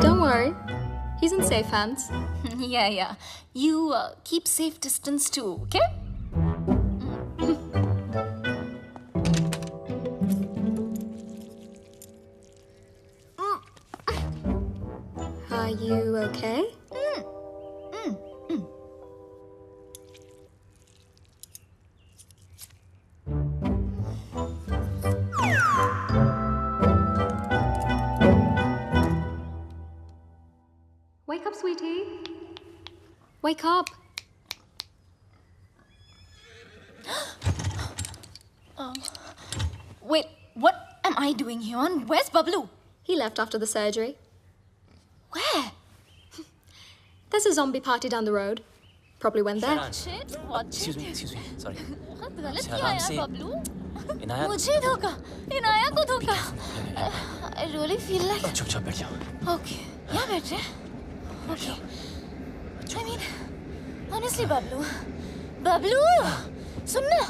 Don't worry, he's in safe hands. Yeah. You keep safe distance too, okay? Are you okay? Wake up, sweetie. Wake up. Wait, what am I doing here? And where's Bablu? He left after the surgery. Where? There's a zombie party down the road. Probably went there. Shit, what? Excuse me, sorry. बहुत गलत आराम किया यार से। बबलू। इनाया मुझे धोखा, इनाया को धोखा। I really feel like. चुपचाप बैठ जाओ। Okay, यहाँ बैठ रहे? Okay. I mean, honestly, Bablu, सुनना।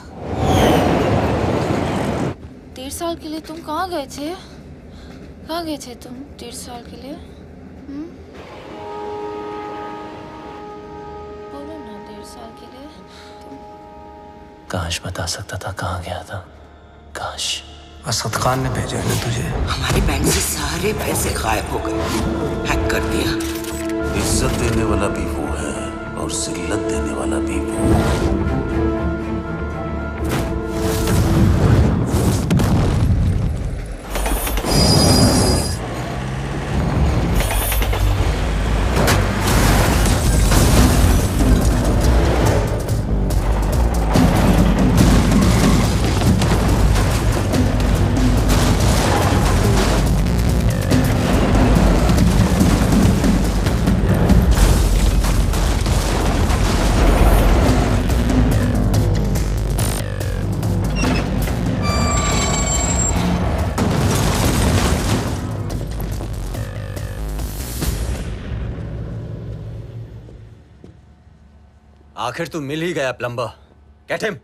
1.5 साल के लिए तुम कहाँ गए थे? कहाँ गए थे तुम 1.5 साल के लिए? बोलो ना 1.5 साल के लिए काश बता सकता था कहाँ गया था। काश। असद खान ने भेजा है ना तुझे। हमारे बैंक से सारे पैसे गायब हो गए, हैक कर दिया। इज्जत देने वाला भी वो है और जिल्लत देने वाला भी वो। आखिर तू मिल ही गया प्लम्बर। Get him.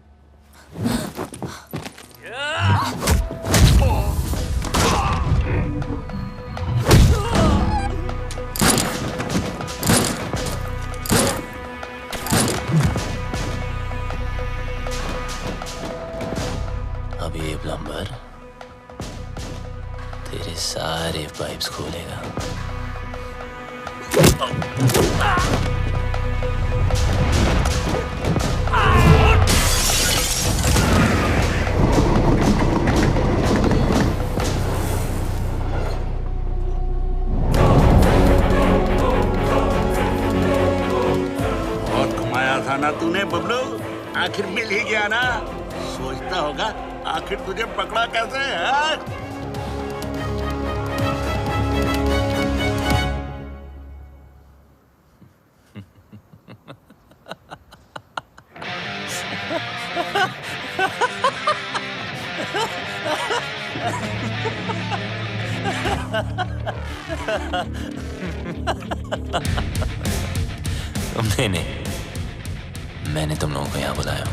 अब ये प्लम्बर तेरे सारे पाइप्स खोलेगा। ना तूने बबलू, आखिर मिल ही गया ना। सोचता होगा आखिर तुझे पकड़ा कैसे है? तुमने नहीं, मैंने तुम लोगों को यहाँ बुलाया।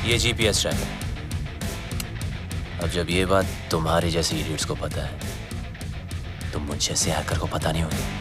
ये जीपीएस ट्रैकर। अब जब ये बात तुम्हारे जैसे इडियट्स को पता है तो मुझ जैसे हैकर को पता नहीं होगी।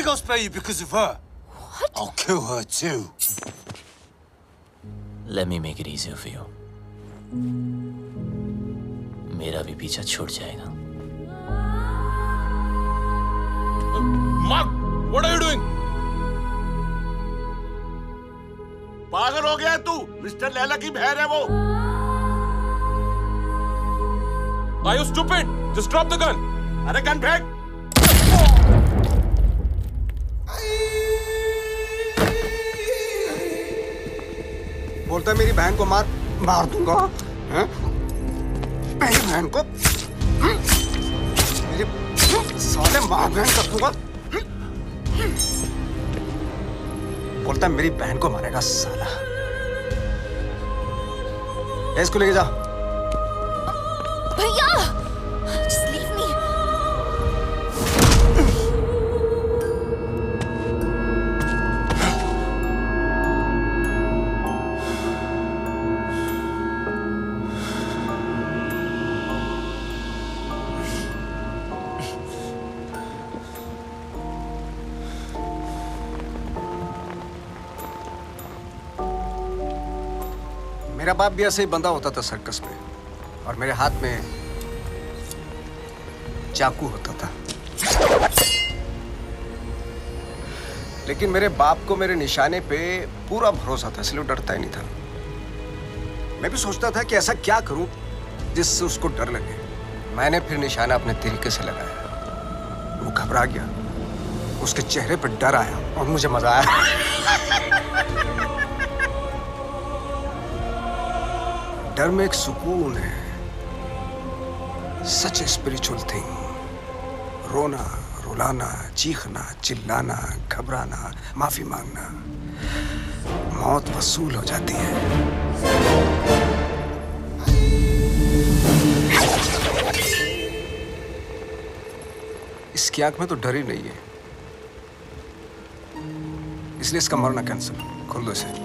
I'll spare you because of her. What? I'll kill her too. Let me make it easier for you. मेरा भी पीछा छूट जाएगा। Mark, what are you doing? पागल हो गया तू? मिस्टर लैला की बहन है वो। Are you stupid? Just drop the gun. अरे गन फेंक। बोलता है मेरी बहन को मार दूंगा। हैं? मेरी बहन को मेरे साले माँ बहन का दूंगा। बोलता है मेरी बहन को मारेगा साला। इसको लेके जाओ। भैया, just leave me. मेरा बाप भी ऐसे ही बंधा होता था सर्कस में, और मेरे हाथ में चाकू होता था। लेकिन मेरे बाप को मेरे निशाने पे पूरा भरोसा था, इसलिए डरता ही नहीं था। मैं भी सोचता था कि ऐसा क्या करूं जिससे उसको डर लगे। मैंने फिर निशाना अपने तरीके से लगाया। वो घबरा गया, उसके चेहरे पर डर आया और मुझे मजा आया। डर में एक सुकून है, सच स्पिरिचुअल थिंग। रोना, रुलाना, चीखना, चिल्लाना, घबराना, माफी मांगना, मौत वसूल हो जाती है। इसकी आंख में तो डर ही नहीं है, इसलिए इसका मरना कैंसिल। खोल दो इसे।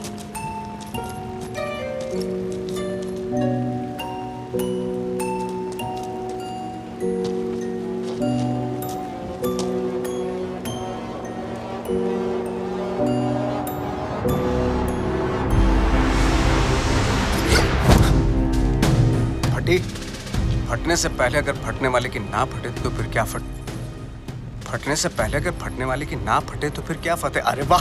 फटने से पहले अगर फटने वाले की ना फटे तो फिर क्या फटने से पहले अगर फटने वाले की ना फटे तो फिर क्या फतेह। अरे वाह।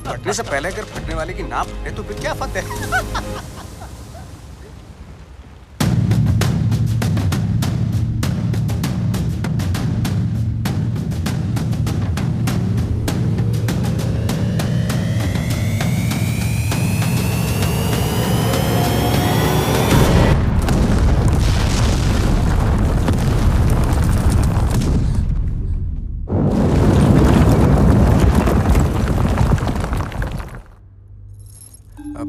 फटने से पहले अगर फटने वाले की ना फटे तो फिर क्या फतेह।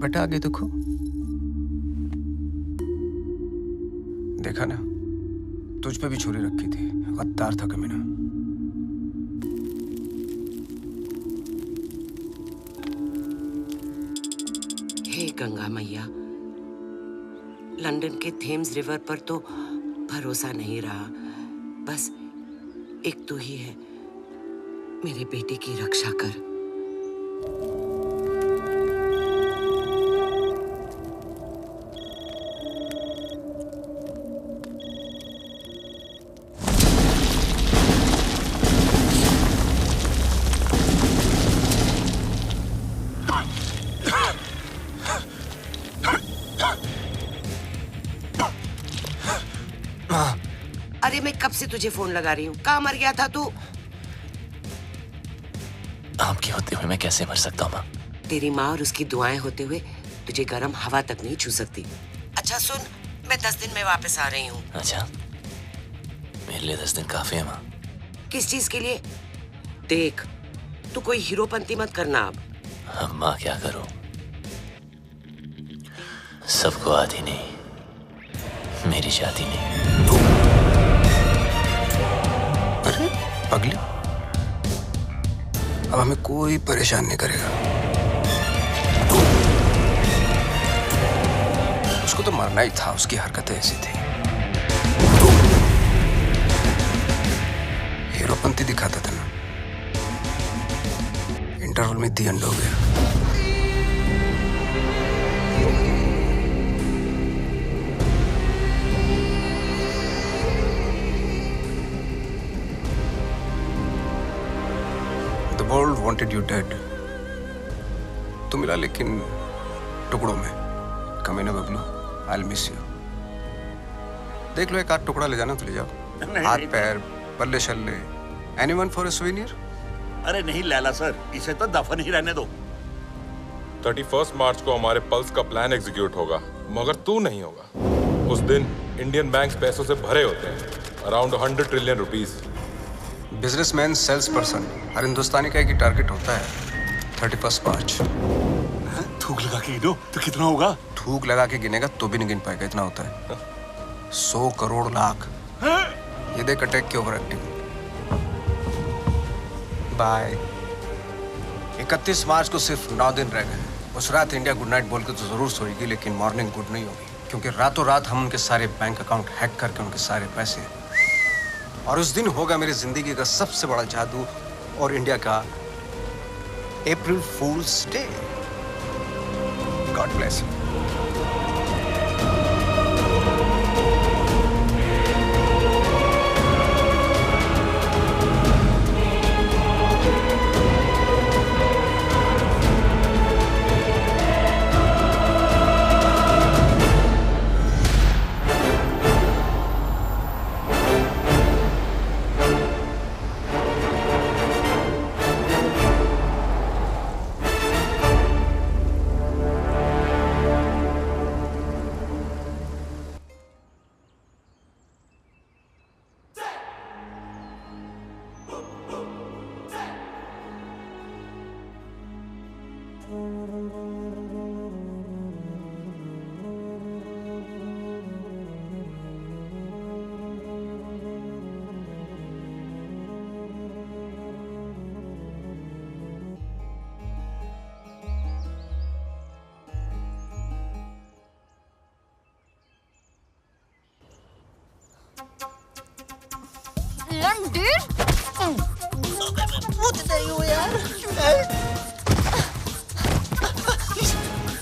बेटा आगे देखो, देखा ना, तुझ पे भी छुरी रखी थी। गद्दार था कमीना। हे गंगा मैया, लंदन के थेम्स रिवर पर तो भरोसा नहीं रहा। बस एक तू ही है, मेरे बेटे की रक्षा कर। अरे मैं कब से तुझे फोन लगा रही हूँ, कहाँ मर गया था तू? आपके होते हुए मैं कैसे मर सकता हूँ माँ? तेरी माँ और उसकी दुआएं होते हुए तुझे गर्म हवा तक नहीं छू सकती। अच्छा सुन, मैं 10 दिन में वापस आ रही हूँ। अच्छा, मेरे लिए 10 दिन काफी है माँ। किस चीज के लिए? देख, तू कोई हीरोपंती मत करना अब। माँ क्या करूँ, सबको आती नहीं, मेरी शादी नहीं। अरे पगली, अब हमें कोई परेशान नहीं करेगा। उसको तो मरना ही था, उसकी हरकतें ऐसी थी। हीरोपंती दिखाता था ना, इंटरवल में दी एंड हो गया। The world wanted you dead. तू मिला लेकिन टुकड़ों में। कमीना बबलू, I'll miss you. देख लो, एक आध टुकड़ा ले जाना तो ले जाओ। हाथ पैर, बल्ले शल्ले, anyone for a souvenir? अरे नहीं लैला सर, इसे तो दफन ही रहने दो। 31 मार्च को हमारे पल्स का प्लान एग्जीक्यूट होगा, मगर तू नहीं होगा। उस दिन इंडियन बैंक्स पैसों से भरे होते हैं, around 100 trillion rupees. Businessman, sales person, हर हिंदुस्तानी का एक ही टारगेट होता है 31 मार्च। थूक लगा के गिनो तो कितना होगा? थूक लगा के गिनेगा तो भी नहीं गिन पाएगा, इतना होता है 100 करोड़ लाख। ये देख अटैक की ओवर एक्टिंग। बाय। 31 मार्च को सिर्फ 9 दिन रह गए। उस रात इंडिया गुड नाइट बोल के तो जरूर सोएगी, लेकिन मॉर्निंग गुड नहीं होगी, क्योंकि रातों रात हम उनके सारे बैंक अकाउंट हैक करके उनके सारे पैसे, और उस दिन होगा मेरी जिंदगी का सबसे बड़ा जादू और इंडिया का अप्रैल फूल्स डे। God bless you.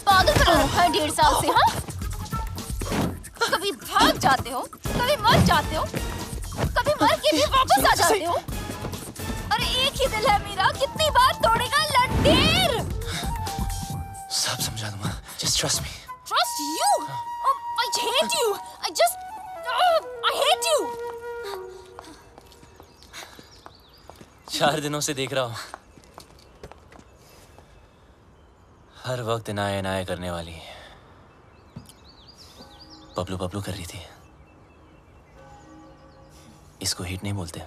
पागल कर रखा है 1.5 साल से, हाँ? कभी भाग जाते हो, कभी मर जाते हो, कभी मर के भी वापस आ जाते हो। अरे एक ही दिल है मेरा, कितनी बार तोड़ेगा लंडेर? सब समझा दूंगा, just trust me. Trust you? I hate you. I hate you. 4 दिनों से देख रहा हूँ, हर वक्त इनाया करने वाली बबलू बबलू कर रही थी। इसको हिट नहीं बोलते।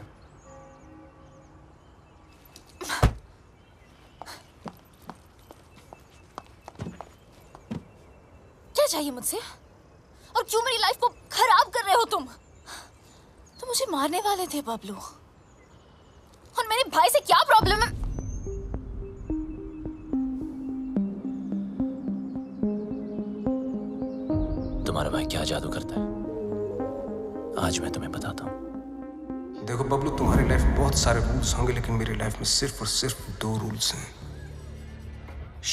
क्या चाहिए मुझसे? और क्यों मेरी लाइफ को खराब कर रहे हो तुम? तुम मुझे मारने वाले थे बबलू, और मेरे भाई से क्या प्रॉब्लम है? तुम्हारा भाई क्या जादू करता है, आज मैं तुम्हें बताता हूँ। देखो बबलू, तुम्हारी लाइफ में बहुत सारे रूल्स होंगे, लेकिन मेरी लाइफ में सिर्फ और सिर्फ 2 रूल्स हैं।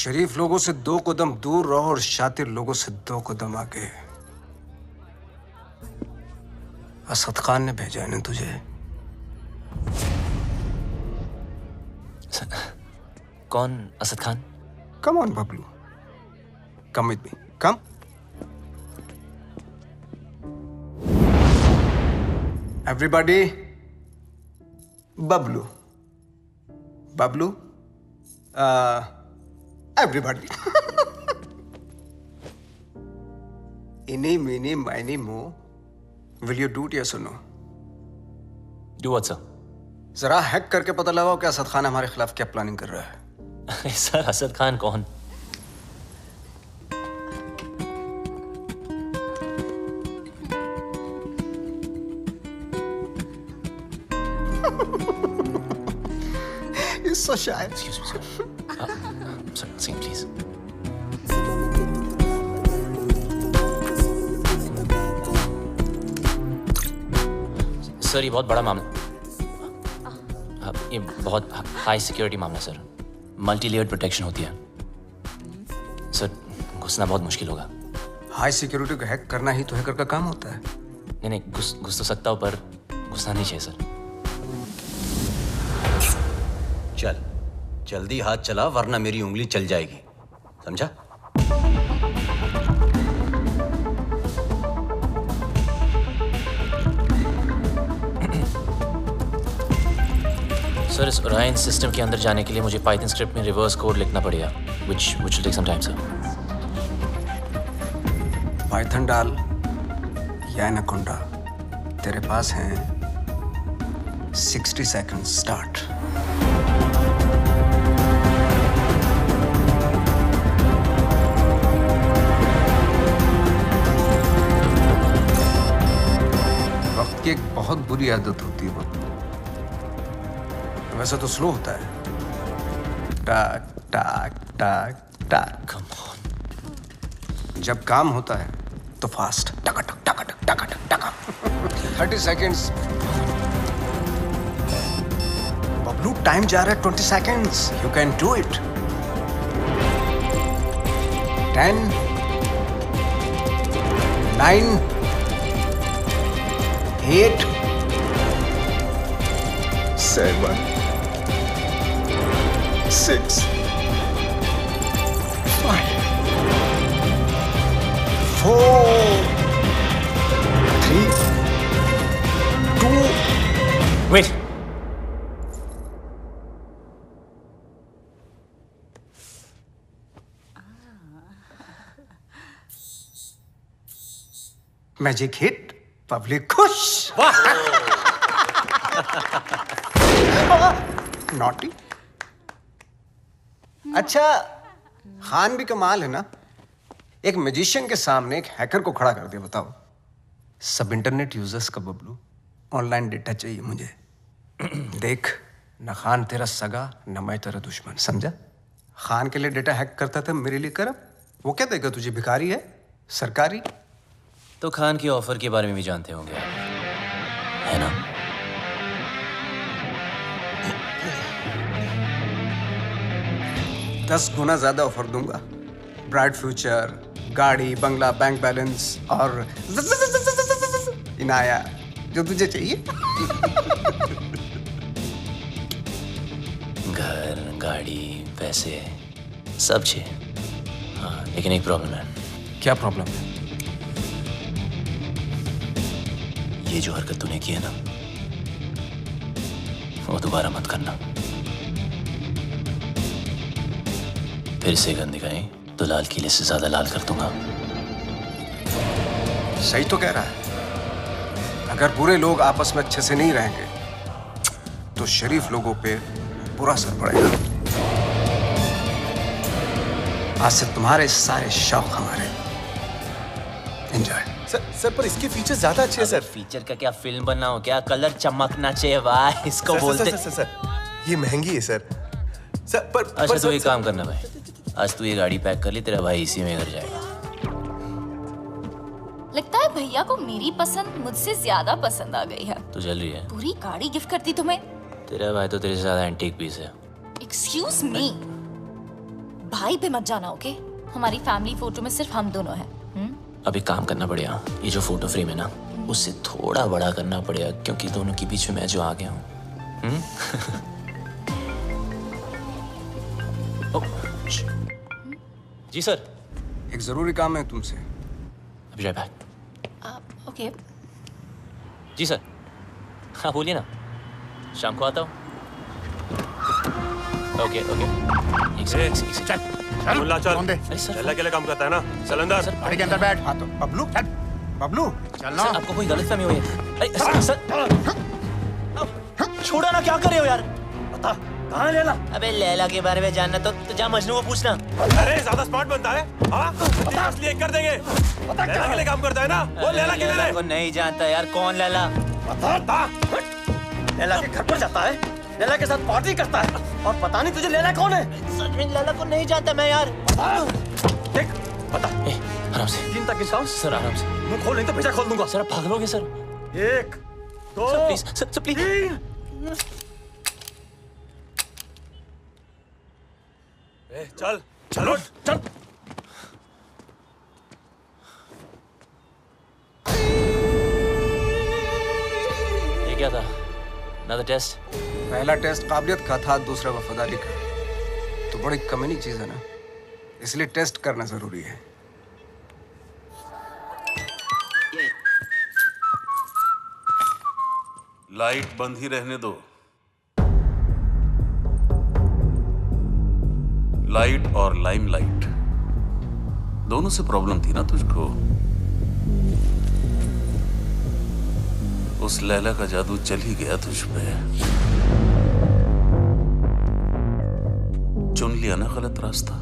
शरीफ लोगों से 2 कदम दूर रहो और शातिर लोगों से 2 कदम आगे। असद खान ने भेजा है ना तुझे? कौन Asad Khan? Come on Bablu, come with me, come. Everybody, Bablu, Bablu, everybody. इनी मीनी माइनी मो, will you do it yes और नो? Do what sir? जरा हैक करके पता लगाओ कि असद खान हमारे खिलाफ क्या प्लानिंग कर रहा है। अरे सर, असद खान कौन? He's so shy. Excuse me, sir. Sorry, sing, please. Sir, ये बहुत बड़ा मामला, ये बहुत हाई सिक्योरिटी मामला सर। मल्टी लेयर्ड प्रोटेक्शन होती है सर, घुसना बहुत मुश्किल होगा। हाई सिक्योरिटी को हैक करना ही तो हैकर का काम होता है। नहीं नहीं, घुस तो सकता हूँ, पर घुसना नहीं चाहिए सर। चल, जल्दी हाथ चला, वरना मेरी उंगली चल जाएगी, समझा? सर, इस ओरायन सिस्टम के अंदर जाने के लिए मुझे पाइथन स्क्रिप्ट में रिवर्स कोड लिखना पड़ेगा, which will take some time, sir. Python डाल या एनाकोंडा, तेरे पास हैं 60 seconds start. वक्त की एक बहुत बुरी आदत होती है बब्लू। वैसे तो स्लो होता है, टाक टाक टाक टाक। Come on. जब काम होता है तो फास्ट, टका टक टका टक टका टक टका। 30 seconds। बब्लू टाइम जा रहा है 20 seconds। You can do it। 10, 9, 8, 7, 6, 5, 4, 3, 2. Wait. Magic hit, public खुश। नॉटी। अच्छा, खान भी कमाल है ना। एक मैजिशियन के सामने एक हैकर को खड़ा कर दिया। बताओ, सब इंटरनेट यूजर्स का बबलू, ऑनलाइन डेटा चाहिए मुझे। देख, न खान तेरा सगा न मैं तेरा दुश्मन, समझा? खान के लिए डेटा हैक करता था, मेरे लिए कर। वो क्या देगा तुझे? भिखारी है सरकारी। तो खान की ऑफर के बारे में भी जानते होंगे आप, है ना? दस गुना ज्यादा ऑफर दूंगा। ब्राइट फ्यूचर, गाड़ी, बंगला, बैंक बैलेंस और इनाया, जो तुझे चाहिए। घर, गाड़ी, पैसे, सब चाहिए। हाँ, लेकिन एक प्रॉब्लम है। क्या प्रॉब्लम है? ये जो हरकत तूने की है ना, वो दोबारा मत करना। फिर से गंद दिखाई तो लाल किले से ज्यादा लाल कर दूंगा। सही तो कह रहा है। अगर बुरे लोग आपस में अच्छे से नहीं रहेंगे तो शरीफ लोगों पे बुरा असर पड़ेगा। आज से तुम्हारे सारे शौक हमारे। एंजॉय। सर पर इसके फीचर ज्यादा अच्छे हैं सर। फीचर का क्या, फिल्म बना हो क्या? कलर चमकना चाहिए। वाह, इसको बोलते। सर, ये महंगी है सर। सर पर अच्छा, तो एक काम करना भाई, आज तू ये गाड़ी पैक कर ली, तेरा भाई इसी में घर जाएगा। लगता है भैया को मेरी पसंद मुझसे ज्यादा पसंद आ गई है। तू जल रही है। पूरी गाड़ी गिफ्ट करती तुम्हें। तेरा भाई तो तेरे से ज्यादा एंटीक पीस है। एक्सक्यूज मी, भाई पे मत जाना, ओके? हमारी फैमिली फोटो में सिर्फ हम दोनों हैं। अब एक काम करना पड़ेगा, ये जो फोटो फ्रेम है ना, उससे थोड़ा बड़ा करना पड़ेगा, क्योंकि दोनों के बीच में मैं जो आ गया हूँ। जी सर। एक जरूरी काम है तुमसे। अभी राइट बैक। ओके। जी सर। हाँ बोलिए ना, शाम को आता हूँ। Okay okay. मुल्ला चल। चल के लिए काम करता है ना, चल अंदर। गाड़ी के अंदर बैठ। हाँ तो बबलू चल, बबलू चल ना। आपको कोई गलतफहमी हुई है? अरे सर, छोड़ो ना, क्या कर रहे हो यार? बता कहाँ है लैला? अबे लैला के बारे में जानना तो जा मजनू को पूछना। अरे ज्यादा स्मार्ट बनता है। हाँ, इसलिए कर देंगे। लैला के लिए काम करता है ना, वो लैला के लिए। को नहीं जानता यार, कौन लैला? बता। लैला के घर पर जाता है, लैला के साथ पार्टी करता है, और पता नहीं तुझे लैला कौन है? सच में लैला को नहीं जानता मैं यार। देख बता। आराम से। 3 तक गिनता हूँ। सर आराम से। मुंह खोल नहीं तो भेजा खोल दूंगा। सर आप पागलोगे sir. 1, 2, sir please, sir please. 3। चल चलो चल। ये क्या था? Another test? पहला टेस्ट काबिलियत का था, दूसरा वफादारी का। तो बड़ी कमीनी चीज है ना, इसलिए टेस्ट करना जरूरी है। लाइट बंद ही रहने दो। लाइट और लाइमलाइट दोनों से प्रॉब्लम थी ना तुझको। उस लैला का जादू चल ही गया तुझ पे। चुन लिया ना गलत रास्ता।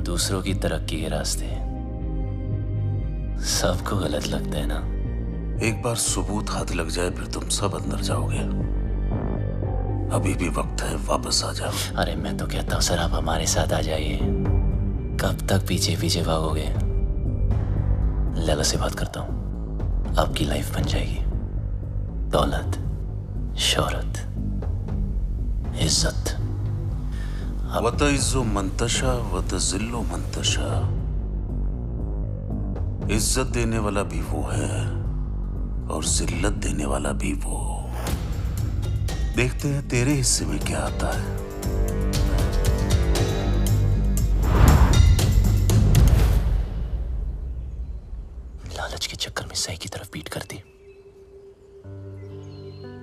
दूसरों की तरक्की के रास्ते सबको गलत लगता है ना। एक बार सबूत हाथ लग जाए फिर तुम सब अंदर जाओगे। अभी भी वक्त है, वापस आ जाओ। अरे मैं तो कहता हूँ सर आप हमारे साथ आ जाइए। कब तक पीछे पीछे भागोगे? लैला से बात करता हूँ, आपकी लाइफ बन जाएगी। दौलत, शोहरत, इज्जत। वतइज़्ज़ु मंतशा वतज़िल्लु मंतशा। इज्जत देने वाला भी वो है और जिल्लत देने वाला भी वो। देखते हैं तेरे हिस्से में क्या आता है। लालच के चक्कर में सही की तरफ पीट कर दी,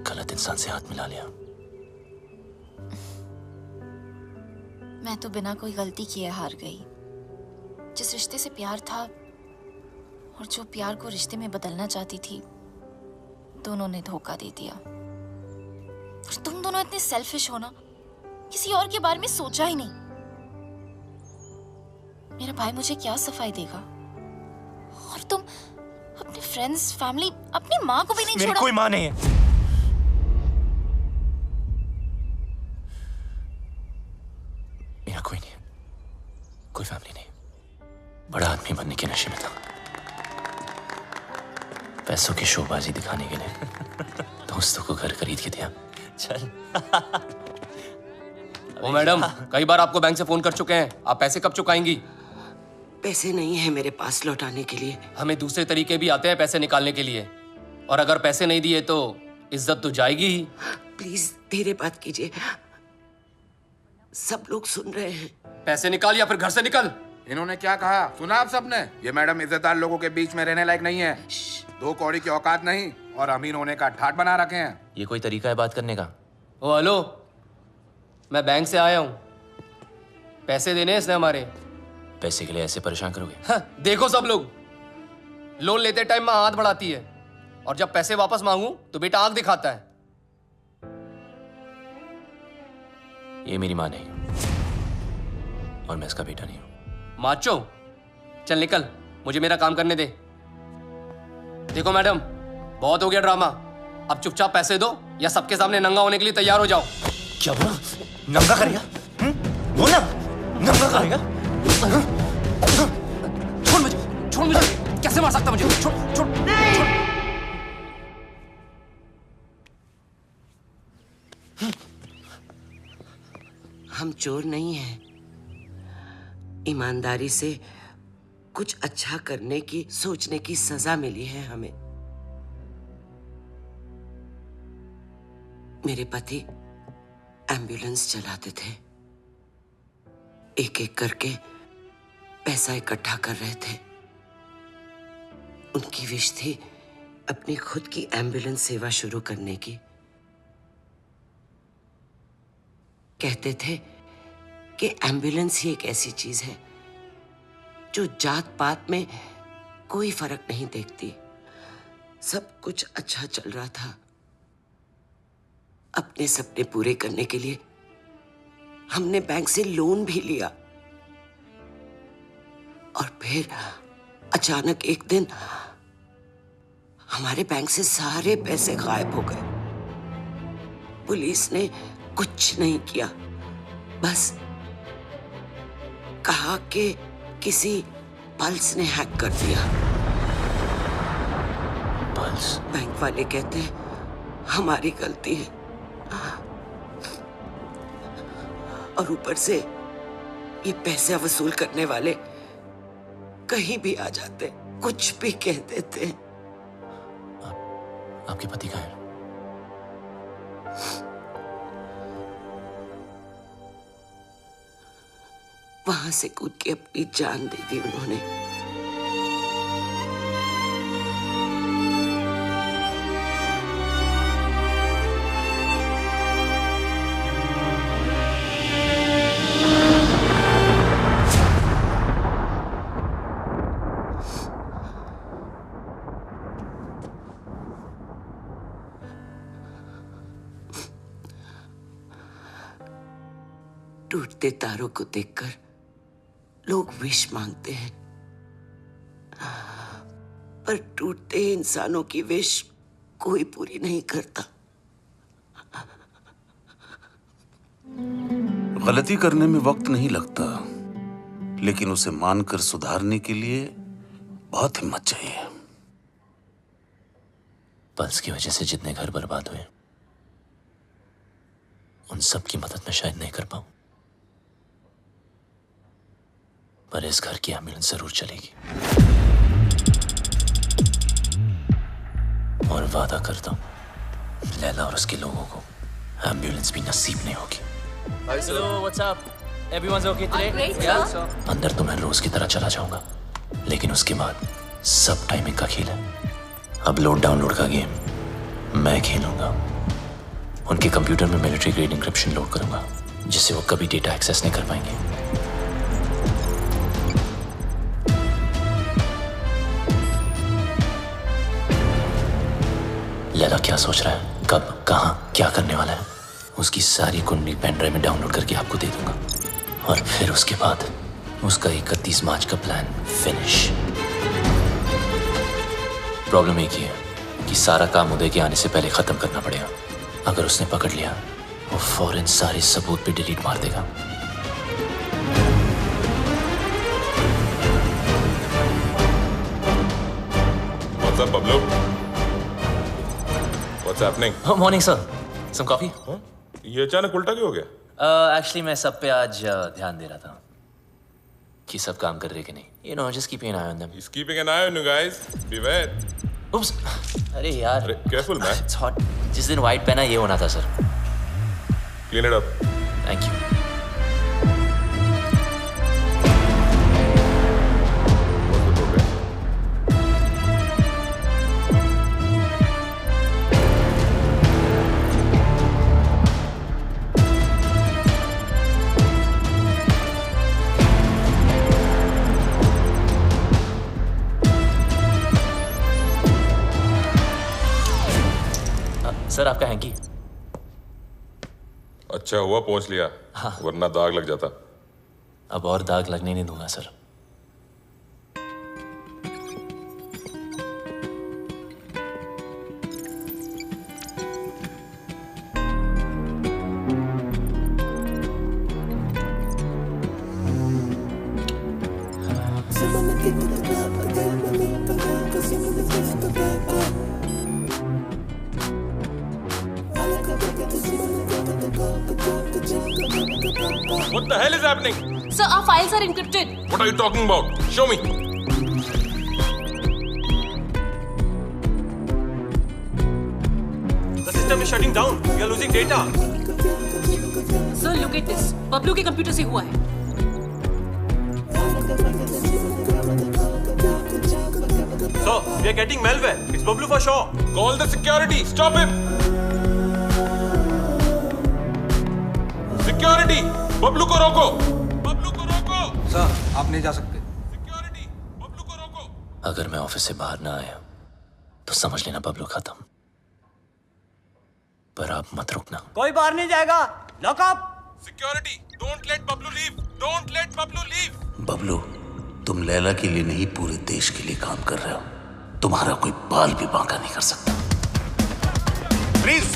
गलत इंसान से हाथ मिला लिया। मैं तो बिना कोई गलती किए हार गई। जिस रिश्ते से प्यार था और जो प्यार को रिश्ते में बदलना चाहती थी, दोनों ने धोखा दे दिया। और तुम दोनों इतने सेल्फिश हो ना, किसी और के बारे में सोचा ही नहीं। मेरा भाई मुझे क्या सफाई देगा? और तुम अपने फ्रेंड्स, फैमिली, अपनी माँ को भी नहीं छोड़ा। मेरी कोई माँ नहीं है। मेरा कोई नहीं, कोई फैमिली नहीं। बड़ा आदमी बनने के नशे में था, पैसों की शोबाजी दिखाने के लिए दोस्तों को घर खरीद के दिया। चल ओ मैडम, कई बार आपको बैंक से फोन कर चुके हैं, आप पैसे कब चुकाएंगी? पैसे नहीं है मेरे पास लौटाने के लिए। हमें दूसरे तरीके भी आते हैं पैसे निकालने के लिए, और अगर पैसे नहीं दिए तो इज्जत तो जाएगी ही। प्लीज धीरे बात कीजिए, सब लोग सुन रहे हैं। पैसे निकाल या फिर घर से निकल। इन्होंने क्या कहा सुना आप सबने? ये मैडम इज्जतदार लोगों के बीच में रहने लायक नहीं है। 2 कौड़ी की औकात नहीं और अमीर होने का ठाट बना रखे हैं। ये कोई तरीका है बात करने का? ओ हेलो, मैं बैंक से आया हूँ, पैसे देने इसने हमारे। पैसे के लिए ऐसे परेशान करोगे? हाँ, देखो सब लोग, लोन लेते टाइम माँ हाथ बढ़ाती है और जब पैसे वापस मांगू तो बेटा आंख दिखाता है। ये मेरी माँ नहीं और मैं इसका बेटा नहीं हूँ। माचो, चल निकल, मुझे मेरा काम करने दे। देखो मैडम, बहुत हो गया ड्रामा, अब चुपचाप पैसे दो या सबके सामने नंगा होने के लिए तैयार हो जाओ। क्या बोला? नंगा करेगा? बोला नंगा करेगा? छोड़ मुझे, छोड़ मुझे, कैसे मार सकता मुझे? छोड़, छोड़, छोड़। हम चोर नहीं हैं। ईमानदारी से कुछ अच्छा करने की, सोचने की सजा मिली है हमें। मेरे पति एम्बुलेंस चलाते थे, एक एक करके पैसा इकट्ठा कर रहे थे। उनकी विश थी अपनी खुद की एम्बुलेंस सेवा शुरू करने की। कहते थे कि एम्बुलेंस ही एक ऐसी चीज है जो जात पात में कोई फर्क नहीं देखती। सब कुछ अच्छा चल रहा था। अपने सपने पूरे करने के लिए हमने बैंक से लोन भी लिया और फिर अचानक एक दिन हमारे बैंक से सारे पैसे गायब हो गए। पुलिस ने कुछ नहीं किया, बस कहा कि किसी पल्स ने हैक कर दिया। पल्स? बैंक वाले कहते हैं हमारी गलती है और ऊपर से ये पैसे वसूल करने वाले कहीं भी आ जाते, कुछ भी कह देते। आपके पति कहाँ हैं? वहां से कूद के अपनी जान दे दी उन्होंने। टूटते तारों को देखकर लोग विश मांगते हैं, पर टूटते इंसानों की विश कोई पूरी नहीं करता। गलती करने में वक्त नहीं लगता, लेकिन उसे मानकर सुधारने के लिए बहुत हिम्मत चाहिए। पल्स की वजह से जितने घर बर्बाद हुए, उन सब की मदद मैं शायद नहीं कर पाऊं, पर इस घर की एम्बुलेंस जरूर चलेगी। और वादा करता हूं, लैला और उसके लोगों को एम्बुलेंस भी नसीब नहीं होगी। Hello, what's up? Everyone's okay today? Great, Yeah. sir. अंदर तो मैं रोज की तरह चला जाऊंगा, लेकिन उसके बाद सब टाइमिंग का खेल है। अपलोड डाउनलोड का गेम मैं खेलूंगा। उनके कंप्यूटर में मिलिट्री ग्रेड इंक्रिप्शन लोड करूंगा, जिससे वो कभी डेटा एक्सेस नहीं कर पाएंगे। लैला क्या सोच रहा है, कब, कहां, क्या करने वाला है, उसकी सारी कुंडली पेन ड्राइव में डाउनलोड करके आपको दे दूंगा। और फिर उसके बाद उसका 31 मार्च का प्लान फिनिश। प्रॉब्लम एक ही है कि सारा काम उदय के आने से पहले खत्म करना पड़ेगा। अगर उसने पकड़ लिया, वो फौरन सारे सबूत पे डिलीट मार देगा। What's up, Pablo? What's happening? Oh, morning, sir. Some coffee? ये अचानक उल्टा क्यों हो गया? Actually, मैं सब पे आज ध्यान दे रहा था कि सब काम कर रहे कि नहीं। You know, just keeping an eye on them. He's keeping an eye on you guys. Beware. Oops. अरे यार। अरे, careful man. It's hot. जिस दिन white पहना ये होना था sir. Clean it up. Thank you. Sir आपका हैंकी। अच्छा हुआ पहुंच लिया, वरना दाग लग जाता। अब और दाग लगने नहीं दूंगा sir. What the hell is happening? Sir, our files are encrypted. What are you talking about? Show me. The system is shutting down. We are losing data. Sir, look at this. Bablu के computer से हुआ है। So, we are getting malware. It's Bablu for sure. Call the security. Stop him. Security. Bablu को रोको। बबलू को रोको। Sir, आप नहीं जा सकते। अगर मैं ऑफिस से बाहर ना आया तो समझ लेना बबलू खत्म। पर आप मत रुकना। कोई बाहर नहीं जाएगा। Lock up. Security. Don't let Bablu leave. Don't let Bablu leave. Bablu, तुम लैला के लिए नहीं पूरे देश के लिए काम कर रहे हो। तुम्हारा कोई बाल भी बांका नहीं कर सकता। Please.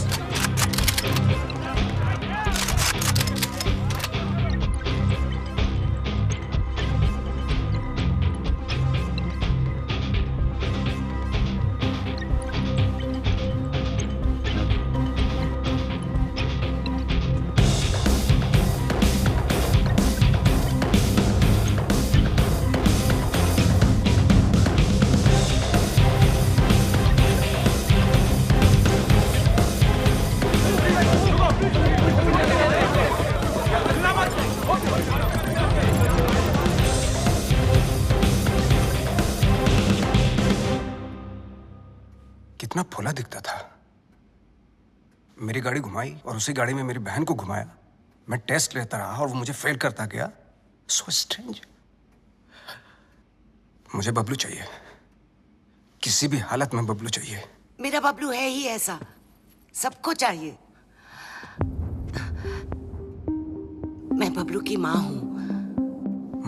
कितना भोला दिखता था। मेरी गाड़ी घुमाई और उसी गाड़ी में मेरी बहन को घुमाया। मैं टेस्ट लेता रहा और वो मुझे फेल करता गया। So strange. मुझे बबलू चाहिए। किसी भी हालत में बबलू चाहिए। मेरा बबलू है ही ऐसा, सबको चाहिए। मैं बबलू की माँ हूँ।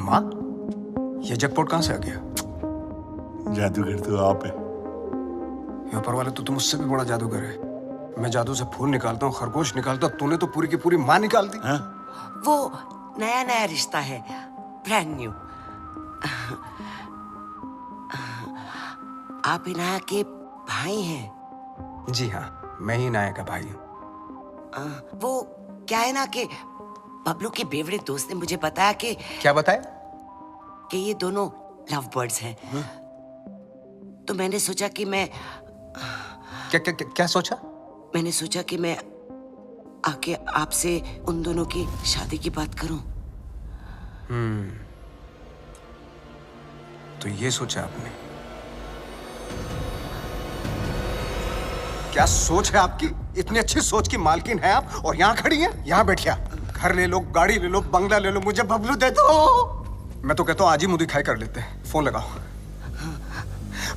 माँ? ये जैकपॉट कहाँ से आ गया? जादूगर तो आप है। ये ऊपर वाले तो तुम मुझसे भी बड़ा जादूगर है। मैं जादू से फूल निकालता हूँ, खरगोश निकालता हूँ, तूने तो पूरी की पूरी माँ निकाल दी। वो नया नया रिश्ता है, ब्रांड न्यू। आप इनाया के भाई हैं? जी हाँ, मैं ही इनाया का भाई हूँ। वो क्या है ना कि बबलू के बेवड़े दोस्त ने मुझे बताया कि क्या बताया? कि ये दोनों लव बर्ड्स हैं। तो मैंने सोचा कि मैं क्या सोचा? मैंने सोचा कि मैं आके आपसे उन दोनों की शादी की बात करूं। तो ये सोचा आपने? क्या सोच है आपकी? इतनी अच्छी सोच की मालकिन है आप और यहाँ खड़ी हैं? यहाँ बैठिया। घर ले लो, गाड़ी ले लो, बंगला ले लो, मुझे बबलू दे दो। मैं तो कहता हूँ आज ही मुंह दिखाई कर लेते हैं। फोन लगाओ,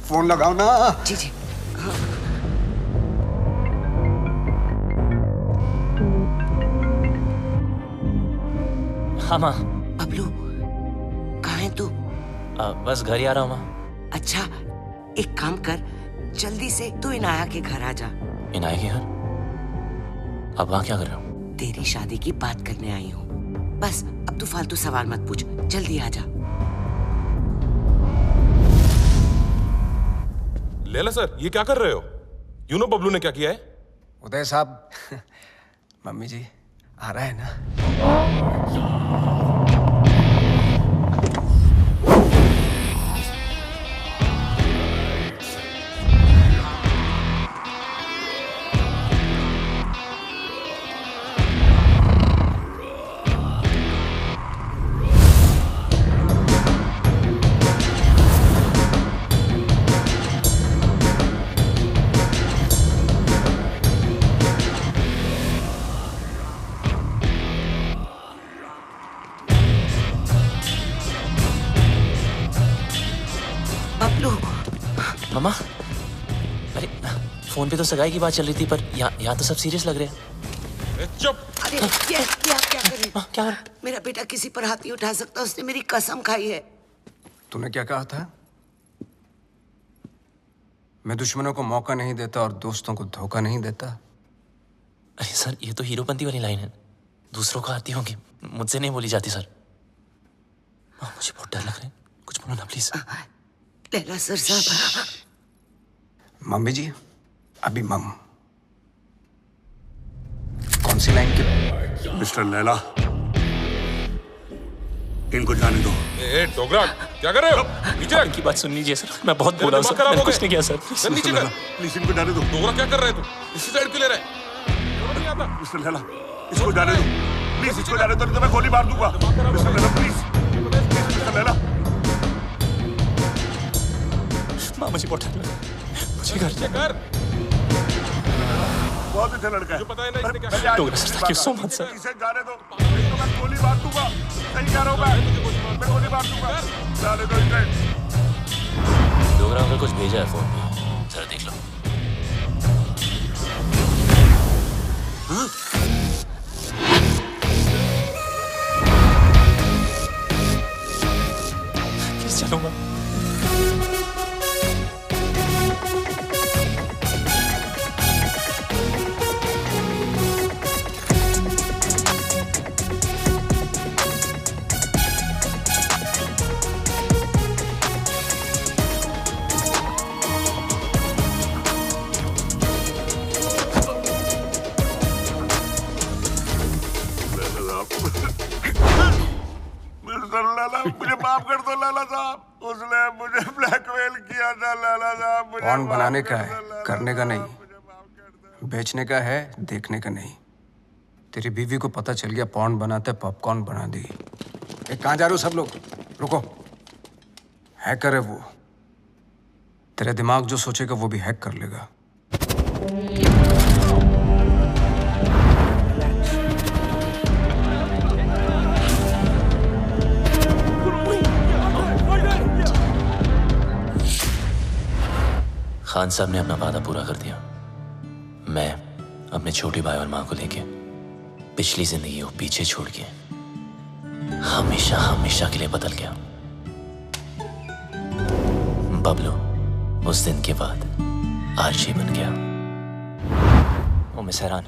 फोन लगाओ ना। जी जी। हाँ माँ। बबलू कहाँ है तू? बस घर ही आ रहा हूँ माँ। अच्छा, एक काम कर, जल्दी से तू इनाया के घर आ जा। इनाया के घर? अब वहाँ क्या कर रहे हो? तेरी शादी की बात करने आई हूँ। बस अब तू फालतू सवाल मत पूछ, जल्दी आ जा। लैला सर, ये क्या कर रहे हो? यू नो बबलू ने क्या किया है? उदय साहब, मम्मी जी आ रहा है ना? मामा, अरे फोन पे तो सगाई की बात चल रही थी, पर यहाँ तो सब सीरियस लग रहे हैं। चुप! अरे ये क्या करे? क्या? मेरा बेटा किसी पर हाथ नहीं उठा सकता, उसने मेरी कसम खाई है। तूने क्या कहा था? मैं दुश्मनों को मौका नहीं देता और दोस्तों को धोखा नहीं देता। अरे सर, ये तो हीरोपंती वाली लाइन है, दूसरों को आती होगी, मुझसे नहीं बोली जाती सर। मुझे बहुत डर लग रहा है, कुछ बोलो ना प्लीज। लैला सर साहब। मम्मी जी, अभी मम कौन सी लाइन की? मिस्टर लैला, इनको जाने दो। ए डोगरा, क्या कर रहे हो? नीचे रख। इनकी बात सुन लीजिए सर, मैं बहुत बोला हूं सर, मैंने कुछ नहीं किया सर। नीचे कर। प्लीज इनको जाने दो। डोगरा क्या कर रहे हो? इसी साइड क्यों ले रहे हैं? मिस्टर लैला, इसको जाने दो प्लीज, इसको जाने दो, नहीं तो मैं गोली मार दूंगा। Mister Laila please, mister Laila. माँ मुझे बहुत डर लग रहा है, मुझे घर कर। बहुत अच्छा लड़का है। मुझे पता है ना इसने क्या किया। Dogra sir, thank you so much sir. इसे जाने दो, नहीं तो मैं गोली मार दूंगा। सही कह रहा हूँ मैं गोली मार दूंगा। जाने दो इसे। डोगरा अंकल कुछ भेजा है फोन पे, जरा देख लो। प्लीज चलूंगा। मुझे माफ कर दो लाला साहब, उसने मुझे ब्लैकमेल किया था लाला साहब। पॉन बनाने का है, करने का नहीं। बेचने का है, देखने का नहीं। तेरी बीवी को पता चल गया पॉन बनाते पॉपकॉर्न बना दी। कहाँ जा रहे हो सब लोग? रुको, हैकर है वो। तेरे दिमाग जो सोचेगा वो भी हैक कर लेगा। खान साहब ने अपना वादा पूरा कर दिया। मैं अपने छोटे भाई और माँ को लेके पिछली जिंदगी को पीछे छोड़ के हमेशा हमेशा के लिए बदल गया। बबलू उस दिन के बाद आरजे बन गया। ओ मिस हैरान,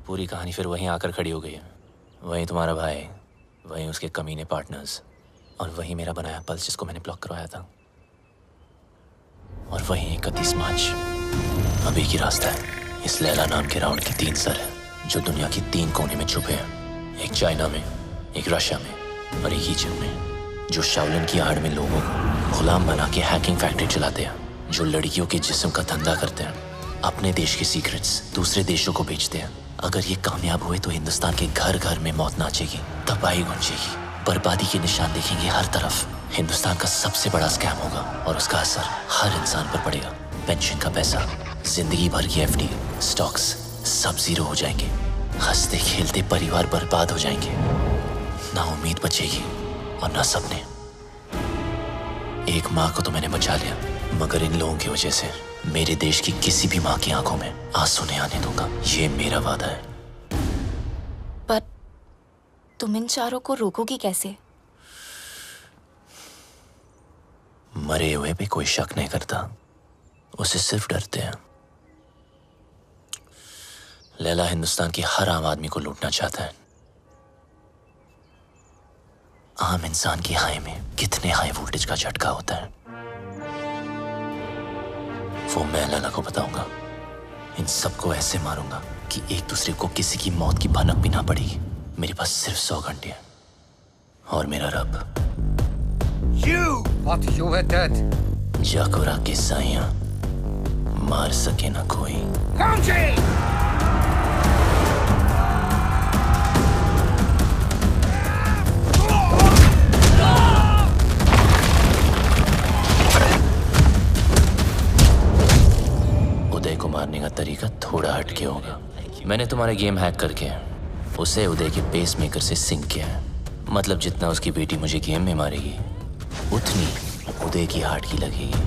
पूरी कहानी फिर वहीं आकर खड़ी हो गई है। वहीं तुम्हारा भाई, वहीं उसके कमीने पार्टनर्स, और वहीं मेरा बनाया पल्स जिसको मैंने ब्लॉक करवाया था, और वहीं 31 मार्च। अभी की रास्ता है। इस लैला नाम के राउंड के 3 सर हैं जो दुनिया की 3 कोने में छुपे हैं। एक चाइना में, एक रशिया में और एक इजिप्ट में, जो शाओलिन की आड़ में लोगों को गुलाम बना के हैकिंग फैक्ट्री चलाते हैं, जो लड़कियों के जिस्म का धंधा करते हैं, अपने देश के सीक्रेट्स दूसरे देशों को बेचते हैं। अगर ये कामयाब हुए तो हिंदुस्तान के घर घर में मौत नाचेगी, तबाही गूंजेगी, बर्बादी के निशान देखेंगे हर तरफ। हिंदुस्तान का सबसे बड़ा स्कैम होगा और उसका असर हर इंसान पर पड़ेगा। पेंशन का पैसा, जिंदगी भर की एफडी, स्टॉक्स सब जीरो हो जाएंगे। हंसते खेलते परिवार बर्बाद हो जाएंगे। ना उम्मीद बचेगी और ना सपने। एक माँ को तो मैंने बचा लिया, मगर इन लोगों की वजह से मेरे देश की किसी भी माँ की आंखों में आंसू नहीं आने दूंगा। ये मेरा वादा है। पर तुम इन चारों को रोकोगी कैसे? मरे हुए पे कोई शक नहीं करता, उसे सिर्फ डरते हैं। लैला हिंदुस्तान की हर आम आदमी को लूटना चाहता है। आम इंसान की हाई में कितने हाई वोल्टेज का झटका होता है वो मैं लैला को बताऊंगा। इन सबको ऐसे मारूंगा कि एक दूसरे को किसी की मौत की भनक भी ना पड़ेगी। मेरे पास सिर्फ 100 घंटे हैं और मेरा रब जाकुरा के साइयां मार सके ना कोई। उदय को मारने का तरीका थोड़ा हटके होगा। मैंने तुम्हारा गेम हैक करके उसे उदय के पेस मेकर से सिंक किया है। मतलब जितना उसकी बेटी मुझे गेम में मारेगी, उतनी उदय की हार्ट की लगेगी।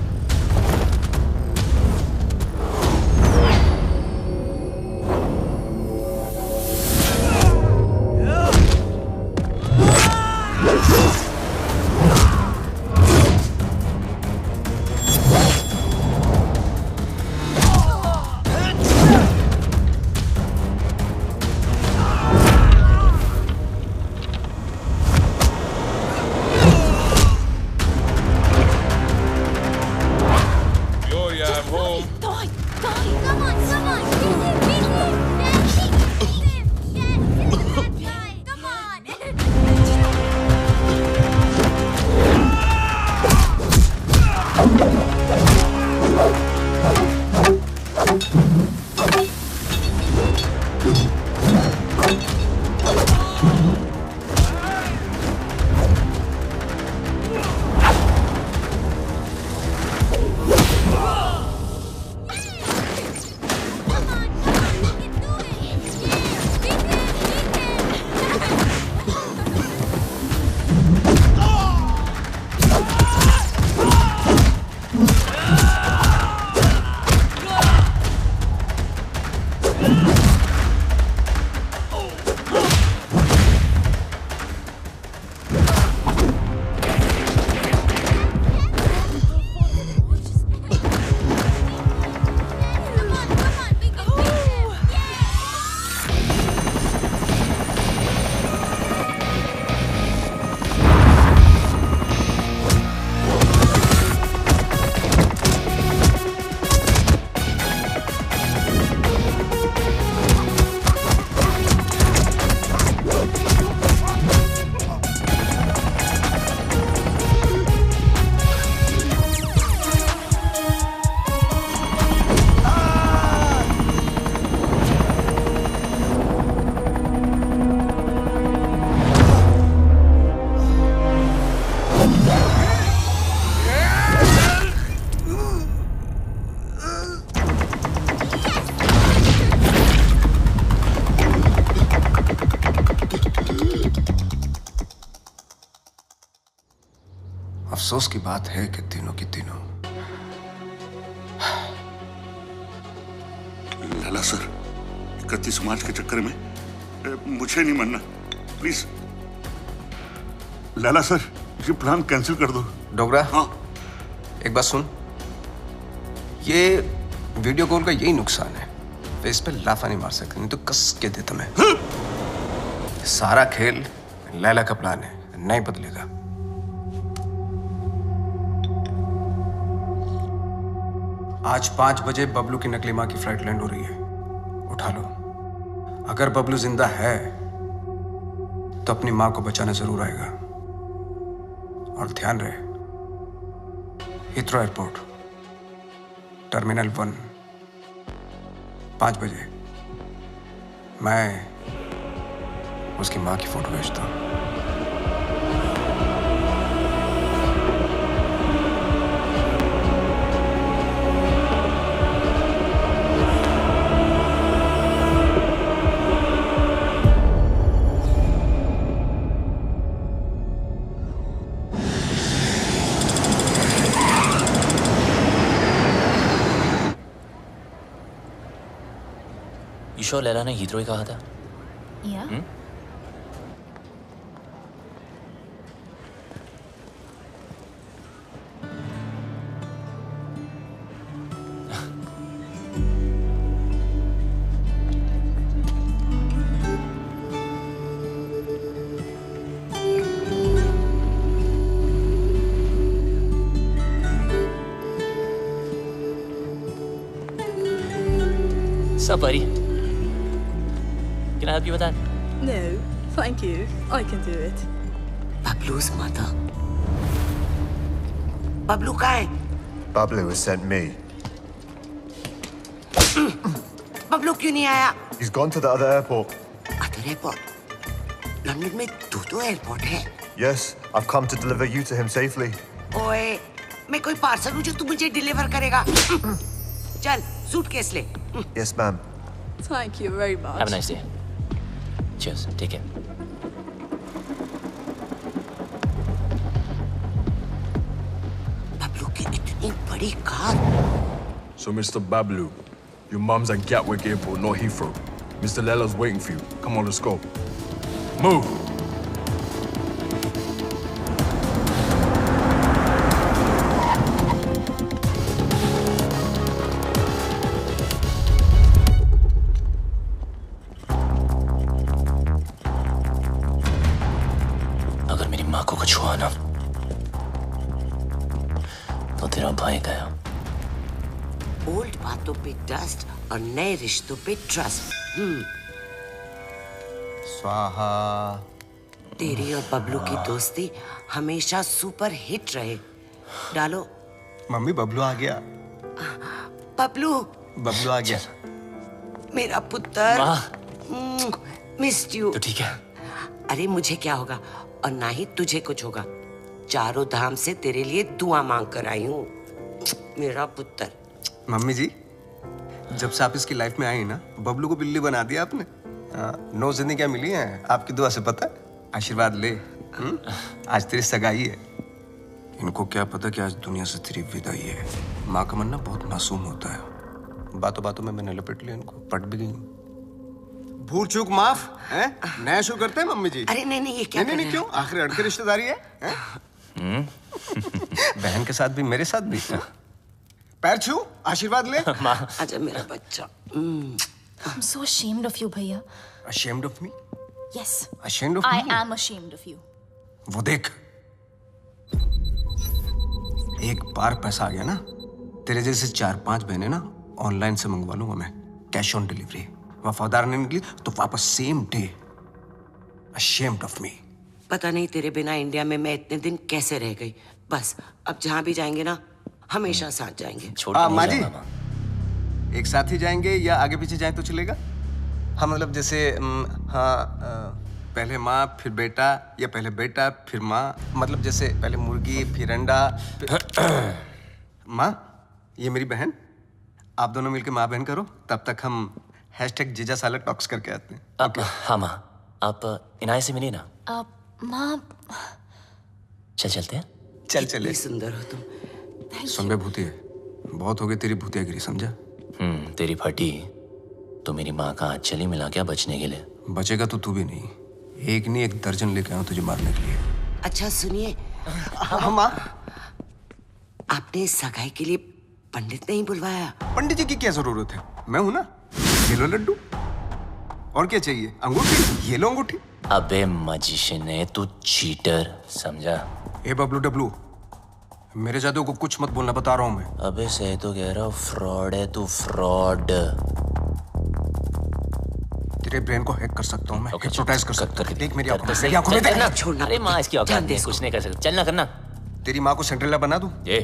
अफसोस की बात है कि तीनों की तीनों। लाला सर, 31 मार्च के चक्कर में मुझे नहीं मरना, प्लीज। लैला सर, ये प्लान कैंसिल कर दो। डोगरा, हाँ एक बात सुन, ये वीडियो कॉल का यही नुकसान है, फेस पे लाफा नहीं मार सकते, नहीं तो कस के दे तुम्हें। सारा खेल लैला का प्लान है, नहीं बदलेगा। आज 5 बजे बबलू की नकली मां की फ्लाइट लैंड हो रही है, उठा लो। अगर बबलू जिंदा है तो अपनी मां को बचाना जरूर आएगा। और ध्यान रहे, हीथ्रो एयरपोर्ट, टर्मिनल 1, 5 बजे मैं उसकी मां की फोटो भेजता हूं। ईशो लैला ने हीथ्रो ही कहा था। Yeah. Sup, buddy? Can I help you with that? No, thank you. I can do it. Bablu's mother. Bablu कहाँ है? Bablu has sent me. Bablu क्यों नहीं आया? He's gone to the other airport. Other airport? London में 2 airport है। Yes, I've come to deliver you to him safely. ओए, मैं कोई पार्सल हूँ जो तू मुझे डिलीवर करेगा। चल, सूटकेस ले। Yes, ma'am. Thank you very much. Have a nice day. Cheers. Take care. Bablu की इतनी बड़ी car. So, Mr. Bablu, your mum's at Gatwick Airport, not Heathrow. Mr. Lela's waiting for you. Come on, let's go. Move! अगर मेरी माँ को कुछ हुआ ना तो तेरा भाई गया। ओल्ड बातों पे डस्ट और नए रिश्तों पे ट्रस्ट। स्वाहा। तेरी और बबलू की दोस्ती हमेशा सुपर हिट रहे। डालो। मम्मी बबलू आ गया। बबलू। बबलू आ गया। मेरा पुत्र। Missed you. तो ठीक है। अरे मुझे क्या होगा और ना ही तुझे कुछ होगा। चारों धाम से तेरे लिए दुआ मांग कर आई हूँ, मेरा पुत्र। मम्मी जी, जब से आप इसकी लाइफ में आई ना, बबलू को बिल्ली बना दिया आपने। 9 जिंदगियां मिली हैं आपकी दुआ से, पता है? आशीर्वाद ले। आज तेरी सगाई है। इनको क्या पता कि आज दुनिया से तेरी विदाई है। माँ का मन ना बहुत मासूम होता है। बातों बातों में मैंने लपेट लिया इनको, पट भी गई। भूल चूक माफ है? नया शुरू करते हैं मम्मी जी। अरे नहीं ये क्या? नहीं क्यों? आखिर अड़के रिश्तेदारी है? बहन के साथ भी मेरे साथ भी। पैर छू, आशीर्वाद ले। आजा मेरा बच्चा। I'm so ashamed of you, भैया। Ashamed of me? Yes. Ashamed of me? I am ashamed of you. वो देख, एक बार पैसा आ गया ना, तेरे जैसे 4-5 बहनें ना ऑनलाइन से मंगवा लूंगा मैं, कैश ऑन डिलीवरी। वफादार नहीं निकली तो वापस same day. Ashamed of me. पता नहीं तेरे बिना इंडिया में मैं इतने दिन कैसे रह गई। बस अब जहाँ भी जाएंगे ना, हमेशा साथ जाएंगे। माँ जी, एक साथ ही जाएंगे या आगे पीछे जाए तो चलेगा? हाँ मतलब जैसे पहले माँ फिर बेटा, या पहले बेटा फिर माँ, मतलब जैसे पहले मुर्गी फिर अंडा। माँ, ये मेरी बहन, आप दोनों मिलकर माँ बहन करो, तब तक हम #जीजा साला टॉक्स करके आते हैं। हाँ माँ, आप इनाय से मिली ना? माँ, चलते हैं। चल चले। सुंदर हो तुम। सुन बे भूतिया, बहुत हो गई तेरी भूतियागिरी, समझा? तेरी फटी तो मेरी माँ का हाथ चली मिला क्या बचने के लिए? बचेगा तो तू भी नहीं। एक नहीं 1 दर्जन लेके आऊं तुझे मारने के लिए। अच्छा सुनिए, हाँ माँ। आपने सगाई के लिए पंडित नहीं बुलवाया? पंडित जी की क्या जरूरत है, मैं हूं ना। ये लो लड्डू, और क्या चाहिए? अंगूठी, ये लो अंगूठी। अबे मजिशियन है तू, चीटर, समझा? ए बबलू डब्लू, मेरे जादू को कुछ मत बोलना, बता रहा हूं मैं। अबे सही तो कह रहा हूँ, फ्रॉड है तू, फ्रॉड। तेरे ब्रेन को हैक कर सकता हूँ मैं, हिप्नोटाइज कर सकता हूँ। देख मेरी आंखों में, मेरी कर, आंखों में देख। करना छोड़ना। अरे माँ इसकी औकात नहीं है, कुछ नहीं कर सकता। चलना करना। तेरी माँ को सिंड्रेला बना दूं? ये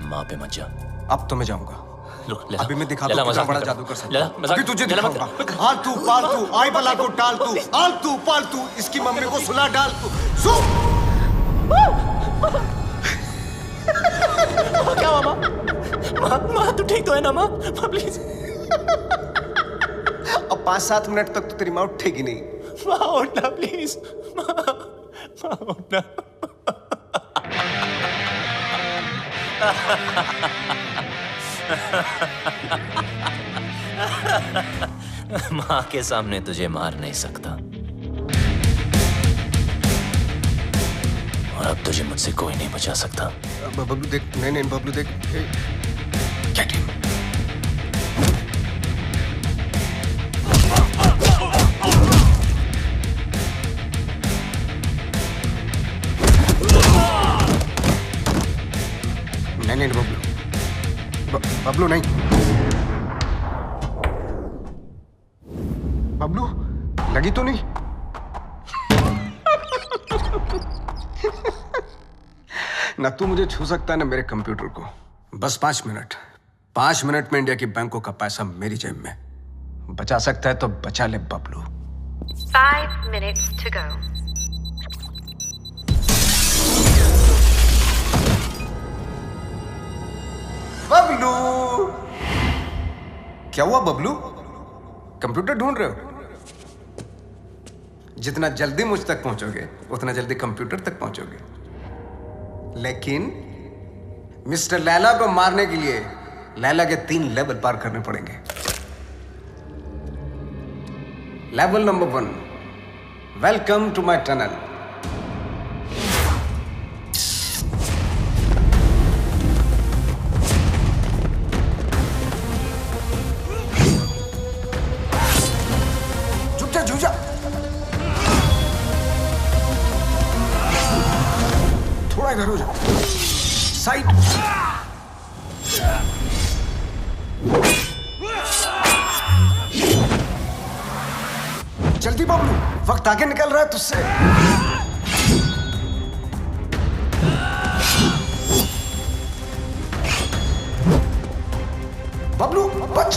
माँ पे मत जा। अब तो मैं जाऊंगा। अभी मैं दिखाता हूँ कितना बड़ा जादू कर सकता हूँ। अभी तुझे दिखाऊंगा। आलतू पालतू, आई बला को टालतू, आलतू पालतू, इसकी मम्मी को सुला डाल तू। क्या हुआ माँ? माँ तू ठीक तो है ना माँ? प्लीज। अब 5-7 मिनट तक तो तेरी माँ उठेगी नहीं। माँ उठना प्लीज, माँ उठना। माँ के सामने तुझे मार नहीं सकता, और अब तुझे मुझसे कोई नहीं बचा सकता। बबलू देख, नहीं बबलू देख। Get him. नहीं बबलू, बबलू नहीं। बबलू लगी तो नहीं? ना तू मुझे छू सकता है ना मेरे कंप्यूटर को। बस 5 मिनट। 5 मिनट में इंडिया की बैंकों का पैसा मेरी जेब में। बचा सकता है तो बचा ले Bablu. 5 minutes to go. Bablu, क्या हुआ बबलू? कंप्यूटर ढूंढ रहे हो? जितना जल्दी मुझ तक पहुंचोगे उतना जल्दी कंप्यूटर तक पहुंचोगे। लेकिन मिस्टर लैला को मारने के लिए लैला के 3 लेवल पार करने पड़ेंगे। Level number 1, welcome to my tunnel. झुक जा। थोड़ा इधर हो जा। साइड। जल्दी बबलू, वक्त आगे निकल रहा है तुझसे। बबलू बच।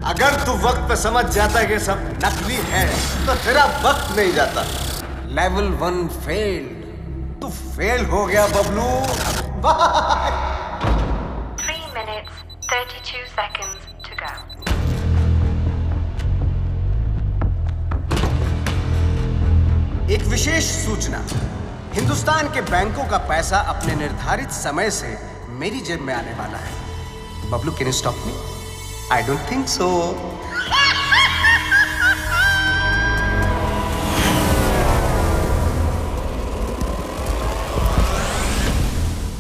अगर तू वक्त पे समझ जाता है कि सब नकली है तो तेरा वक्त नहीं जाता। Level 1 fail. तू फेल हो गया Bablu. 3 minutes 32 seconds to go. एक विशेष सूचना, हिंदुस्तान के बैंकों का पैसा अपने निर्धारित समय से मेरी जेब में आने वाला है। Bablu, can you stop me? I don't think so.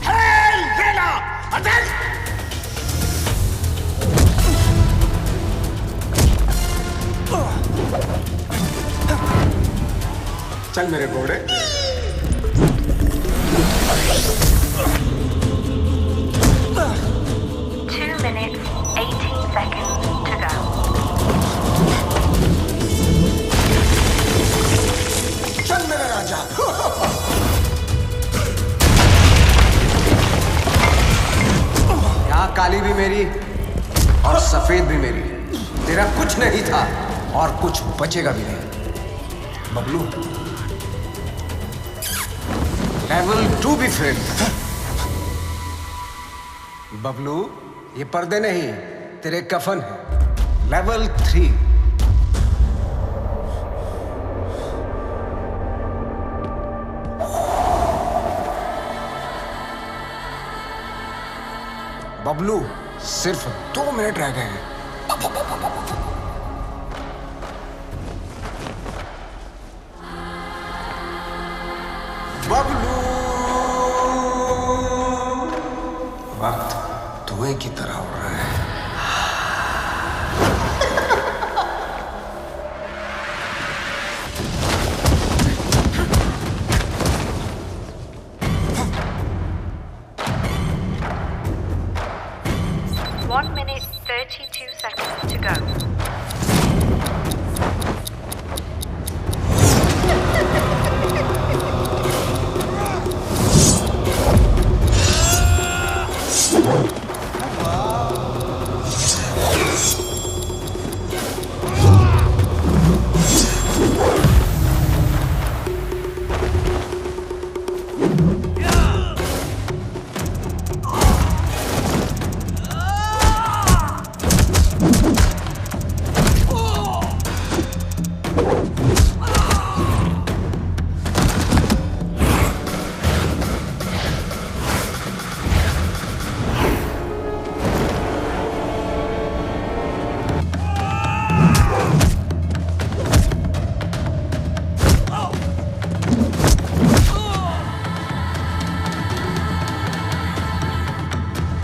Hey, Lena! Attend! चल मेरे घोड़े। 2 minutes 18 seconds to go. चल मेरे राजा। यहाँ काली भी मेरी और सफेद भी मेरी। तेरा कुछ नहीं था और कुछ बचेगा भी नहीं। बबलू, लेवल 2 भी फेल। बबलू, ये पर्दे नहीं तेरे कफन है। लेवल 3। बबलू सिर्फ 2 मिनट रह गए हैं। बबलू, वक्त धुएं की तरह उड़ रहा है। One minute, 32 seconds to go.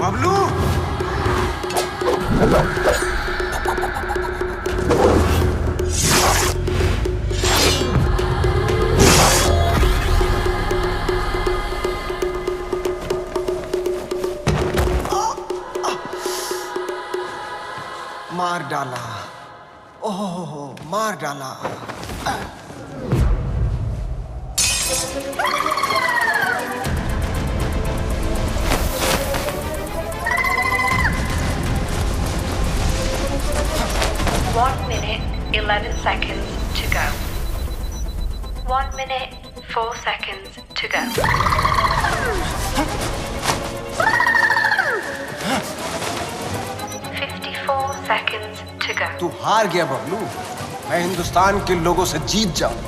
Bablu, मार डाला। ओह, मार डाला। One minute, 11 seconds to go. 1 minute, 4 seconds to go. 54 seconds to go. तू हार गया बबलू। मैं हिंदुस्तान के लोगों से जीत जाऊं।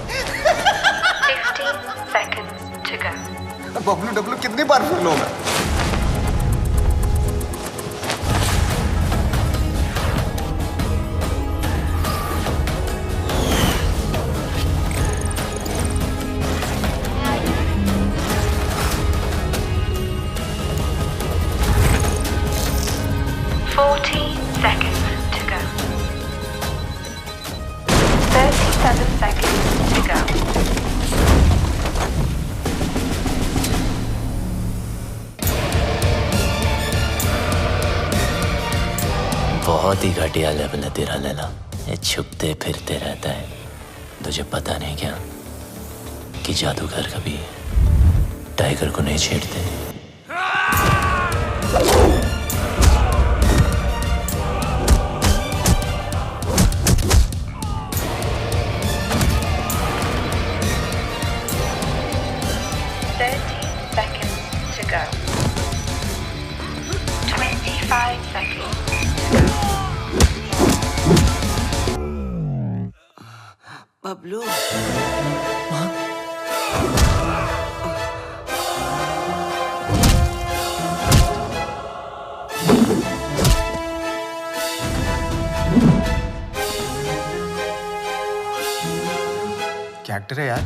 15 seconds to go. Bablu Dablu कितनी बार फेल होगा? Seconds to go. 37 seconds to go. बहुत ही घटिया लेवल है तेरा लैला। ये छुपते फिरते रहता है। तुझे पता नहीं क्या कि जादूगर कभी टाइगर को नहीं छेड़ते। Go. 25 seconds. बबलू, क्या एक्टर है यार,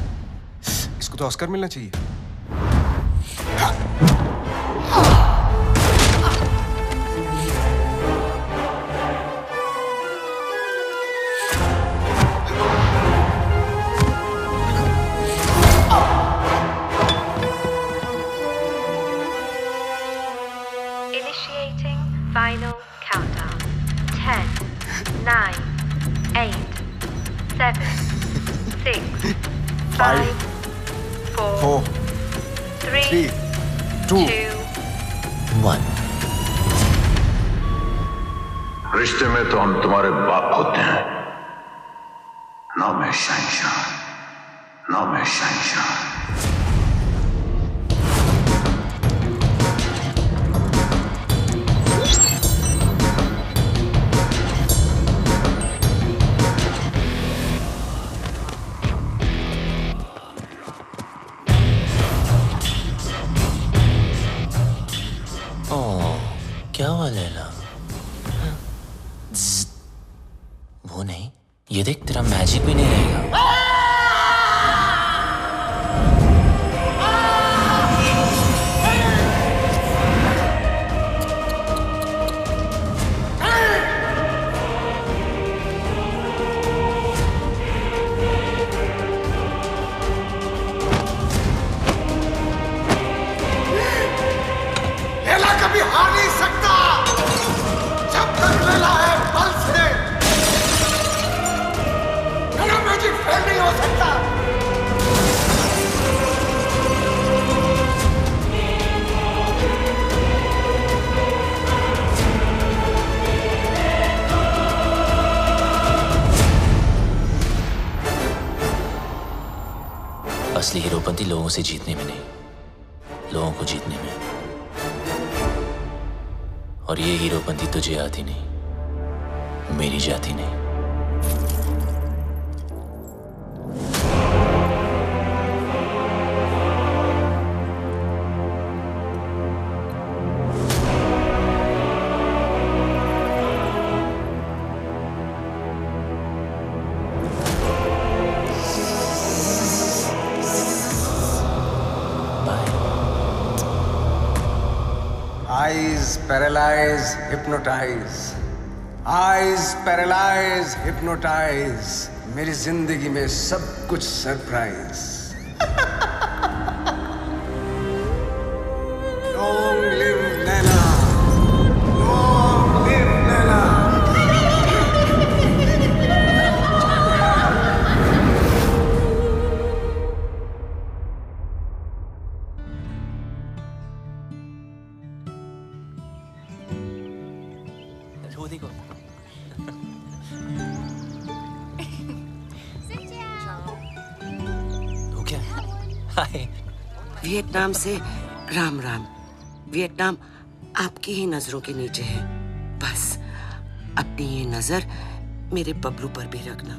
इसको तो ऑस्कर मिलना चाहिए। Initiating final countdown. 10, 9, 8, 7, 6, 5, 4, 3, 2, 1। रिश्ते में तो हम तुम्हारे बाप होते हैं। ना मैं शहंशाह, ना मैं शहंशाह। क्या हुआ लैला? वो नहीं, ये देख तेरा मैजिक भी नहीं रहेगा। लैला कभी हार नहीं सकता जब तक लैला है पल्स है। मेरा मैजिक फेल नहीं हो सकता। असली हीरोपंती लोगों से जीतने में नहीं, लोगों को जीतने में। और ये हीरोपंती तुझे आती नहीं, मेरी जाती नहीं। Eyes paralyze, hypnotize. Eyes paralyze, hypnotize. मेरी जिंदगी में सब कुछ surprise. Long live Laila, long live Laila. वो देखो। वो क्या? हाय। वियतनाम से राम राम। वियतनाम आपकी ही नजरों के नीचे है। बस अपनी ये नजर मेरे बबलू पर भी रखना।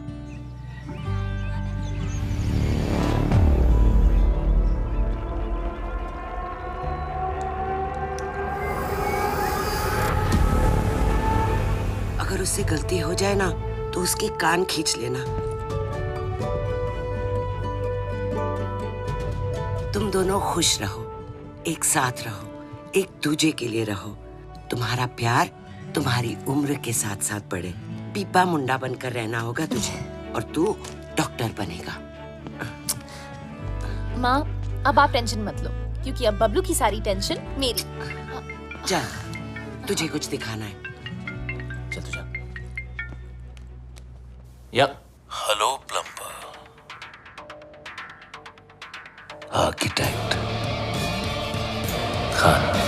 अगर उससे गलती हो जाए ना तो उसके कान खींच लेना। तुम दोनों खुश रहो, एक साथ रहो, एक दूजे के लिए रहो। तुम्हारा प्यार तुम्हारी उम्र के साथ साथ बढ़े। पीपा मुंडा बनकर रहना होगा तुझे और तू डॉक्टर बनेगा। माँ, अब आप टेंशन मत लो क्योंकि अब बबलू की सारी टेंशन मेरी। चल, तुझे कुछ दिखाना है। चल तू जा। Yup. Hello plumber, architect Khan.